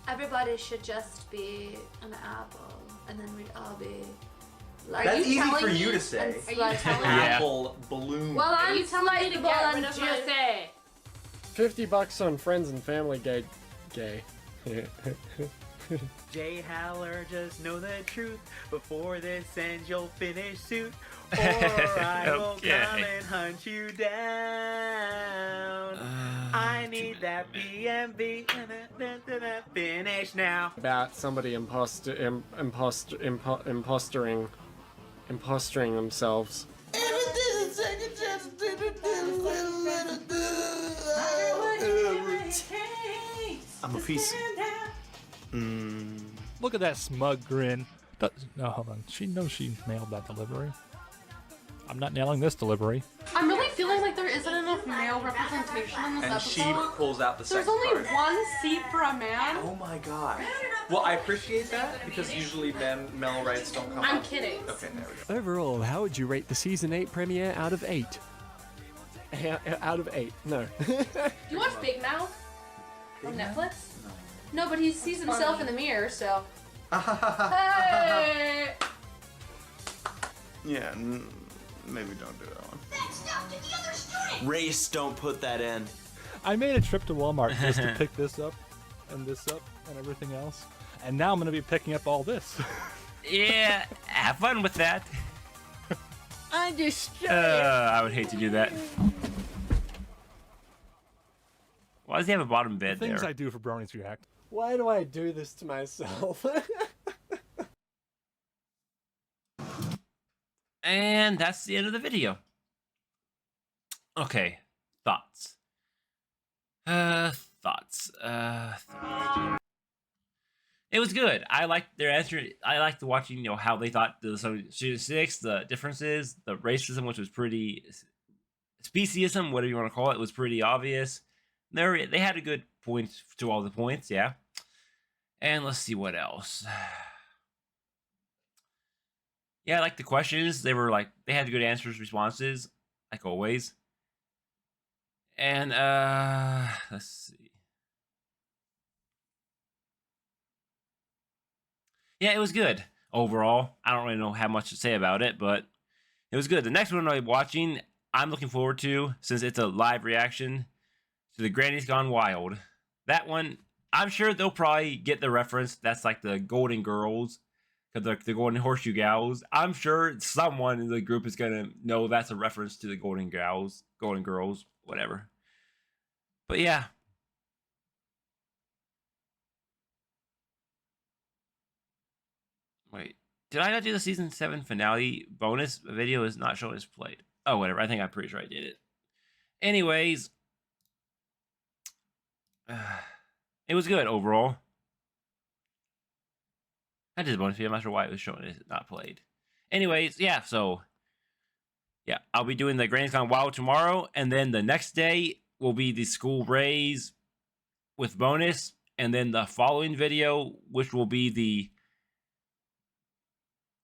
Everybody should just be an apple, and then we'd all be. Are
That's
you
easy
telling
for
me
you to say.
Are you telling me?
Apple balloon.
Well,
Are
I'm
you telling me to
slightly
get
on
rid of my-
Tuesday.
$50 on Friends and Family Gay.
Jay Haller, just know the truth. Before this ends, you'll finish suit. Or I will
Okay.
come and hunt you down. I need that BMV. Finish now.
About somebody imposturing themselves.
I'm a piece.
Look at that smug grin. No, hold on. She knows she nailed that delivery. I'm not nailing this delivery.
I'm really feeling like there isn't enough male representation in this
And
episode.
she pulls out the
There's
sex
only
card.
one seat for a man.
Oh my god. Well, I appreciate that because usually male rights don't come
I'm
up.
kidding.
Okay, there we go.
Overall, how would you rate the season 8 premiere out of 8? Out of 8, no.
Do you watch Big Mouth on Netflix? No, but he sees himself in the mirror, so. Hey!
Yeah, maybe don't do that one. Race, don't put that in.
I made a trip to Walmart just to pick this up and everything else. And now I'm going to be picking up all this.
Yeah, have fun with that.
I just.
I would hate to do that. Why does he have a bottom bed
Things
there?
I do for Bronies React.
Why do I do this to myself?
And that's the end of the video. Okay, thoughts. Thoughts. It was good. I liked their answer. I liked watching, you know, how they thought the Season 6, the differences, the racism, which was pretty, speciesism, whatever you want to call it, was pretty obvious. They had a good point to all the points, yeah. And let's see what else. Yeah, I like the questions. They were like, they had good answers, responses, like always. And let's see. Yeah, it was good overall. I don't really know how much to say about it, but it was good. The next one I'm watching, I'm looking forward to, since it's a live reaction to the Granny's Gone Wild. That one, I'm sure they'll probably get the reference. That's like the Golden Girls, the Golden Horseshoe Gals. I'm sure someone in the group is gonna know that's a reference to the Golden Girls, whatever. But yeah. Wait, did I not do the season 7 finale bonus? The video is not showing as played. Oh, whatever. I think I'm pretty sure I did it. Anyways, it was good overall. I did the bonus video. I'm not sure why it was showing as not played. Anyways, yeah, so yeah, I'll be doing the GrannyCon WoW tomorrow, and then the next day will be the school raise with bonus, and then the following video, which will be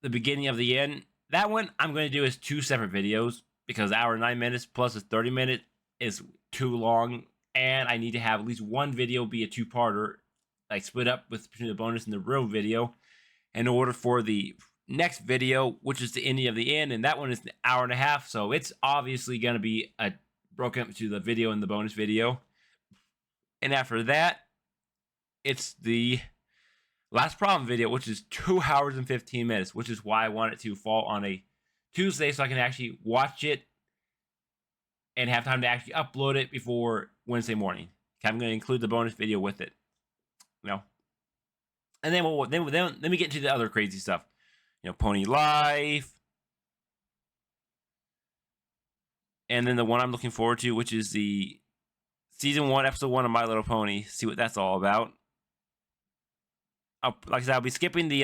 the beginning of the end. That one I'm going to do as 2 separate videos because hour 9 minutes plus a 30-minute is too long, and I need to have at least one video be a 2-parter, like split up between the bonus and the real video, in order for the next video, which is the ending of the end, and that one is an hour and a half, so it's obviously going to be broken up to the video and the bonus video. And after that, it's the last problem video, which is 2 hours and 15 minutes, which is why I want it to fall on a Tuesday so I can actually watch it and have time to actually upload it before Wednesday morning. I'm going to include the bonus video with it. And then then we get into the other crazy stuff. Pony Life. And then the one I'm looking forward to, which is the Season 1, Episode 1 of My Little Pony. See what that's all about. Like I said, I'll be skipping the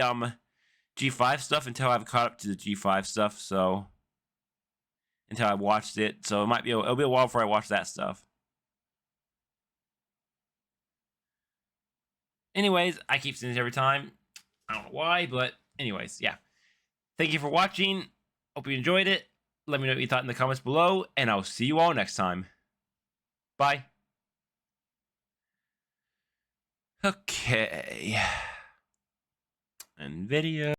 G5 stuff until I've caught up to the G5 stuff. So until I watched it. So it'll be a while before I watch that stuff. Anyways, I keep saying this every time. I don't know why, but anyways, yeah. Thank you for watching. Hope you enjoyed it. Let me know what you thought in the comments below, and I'll see you all next time. Bye. Okay. And video.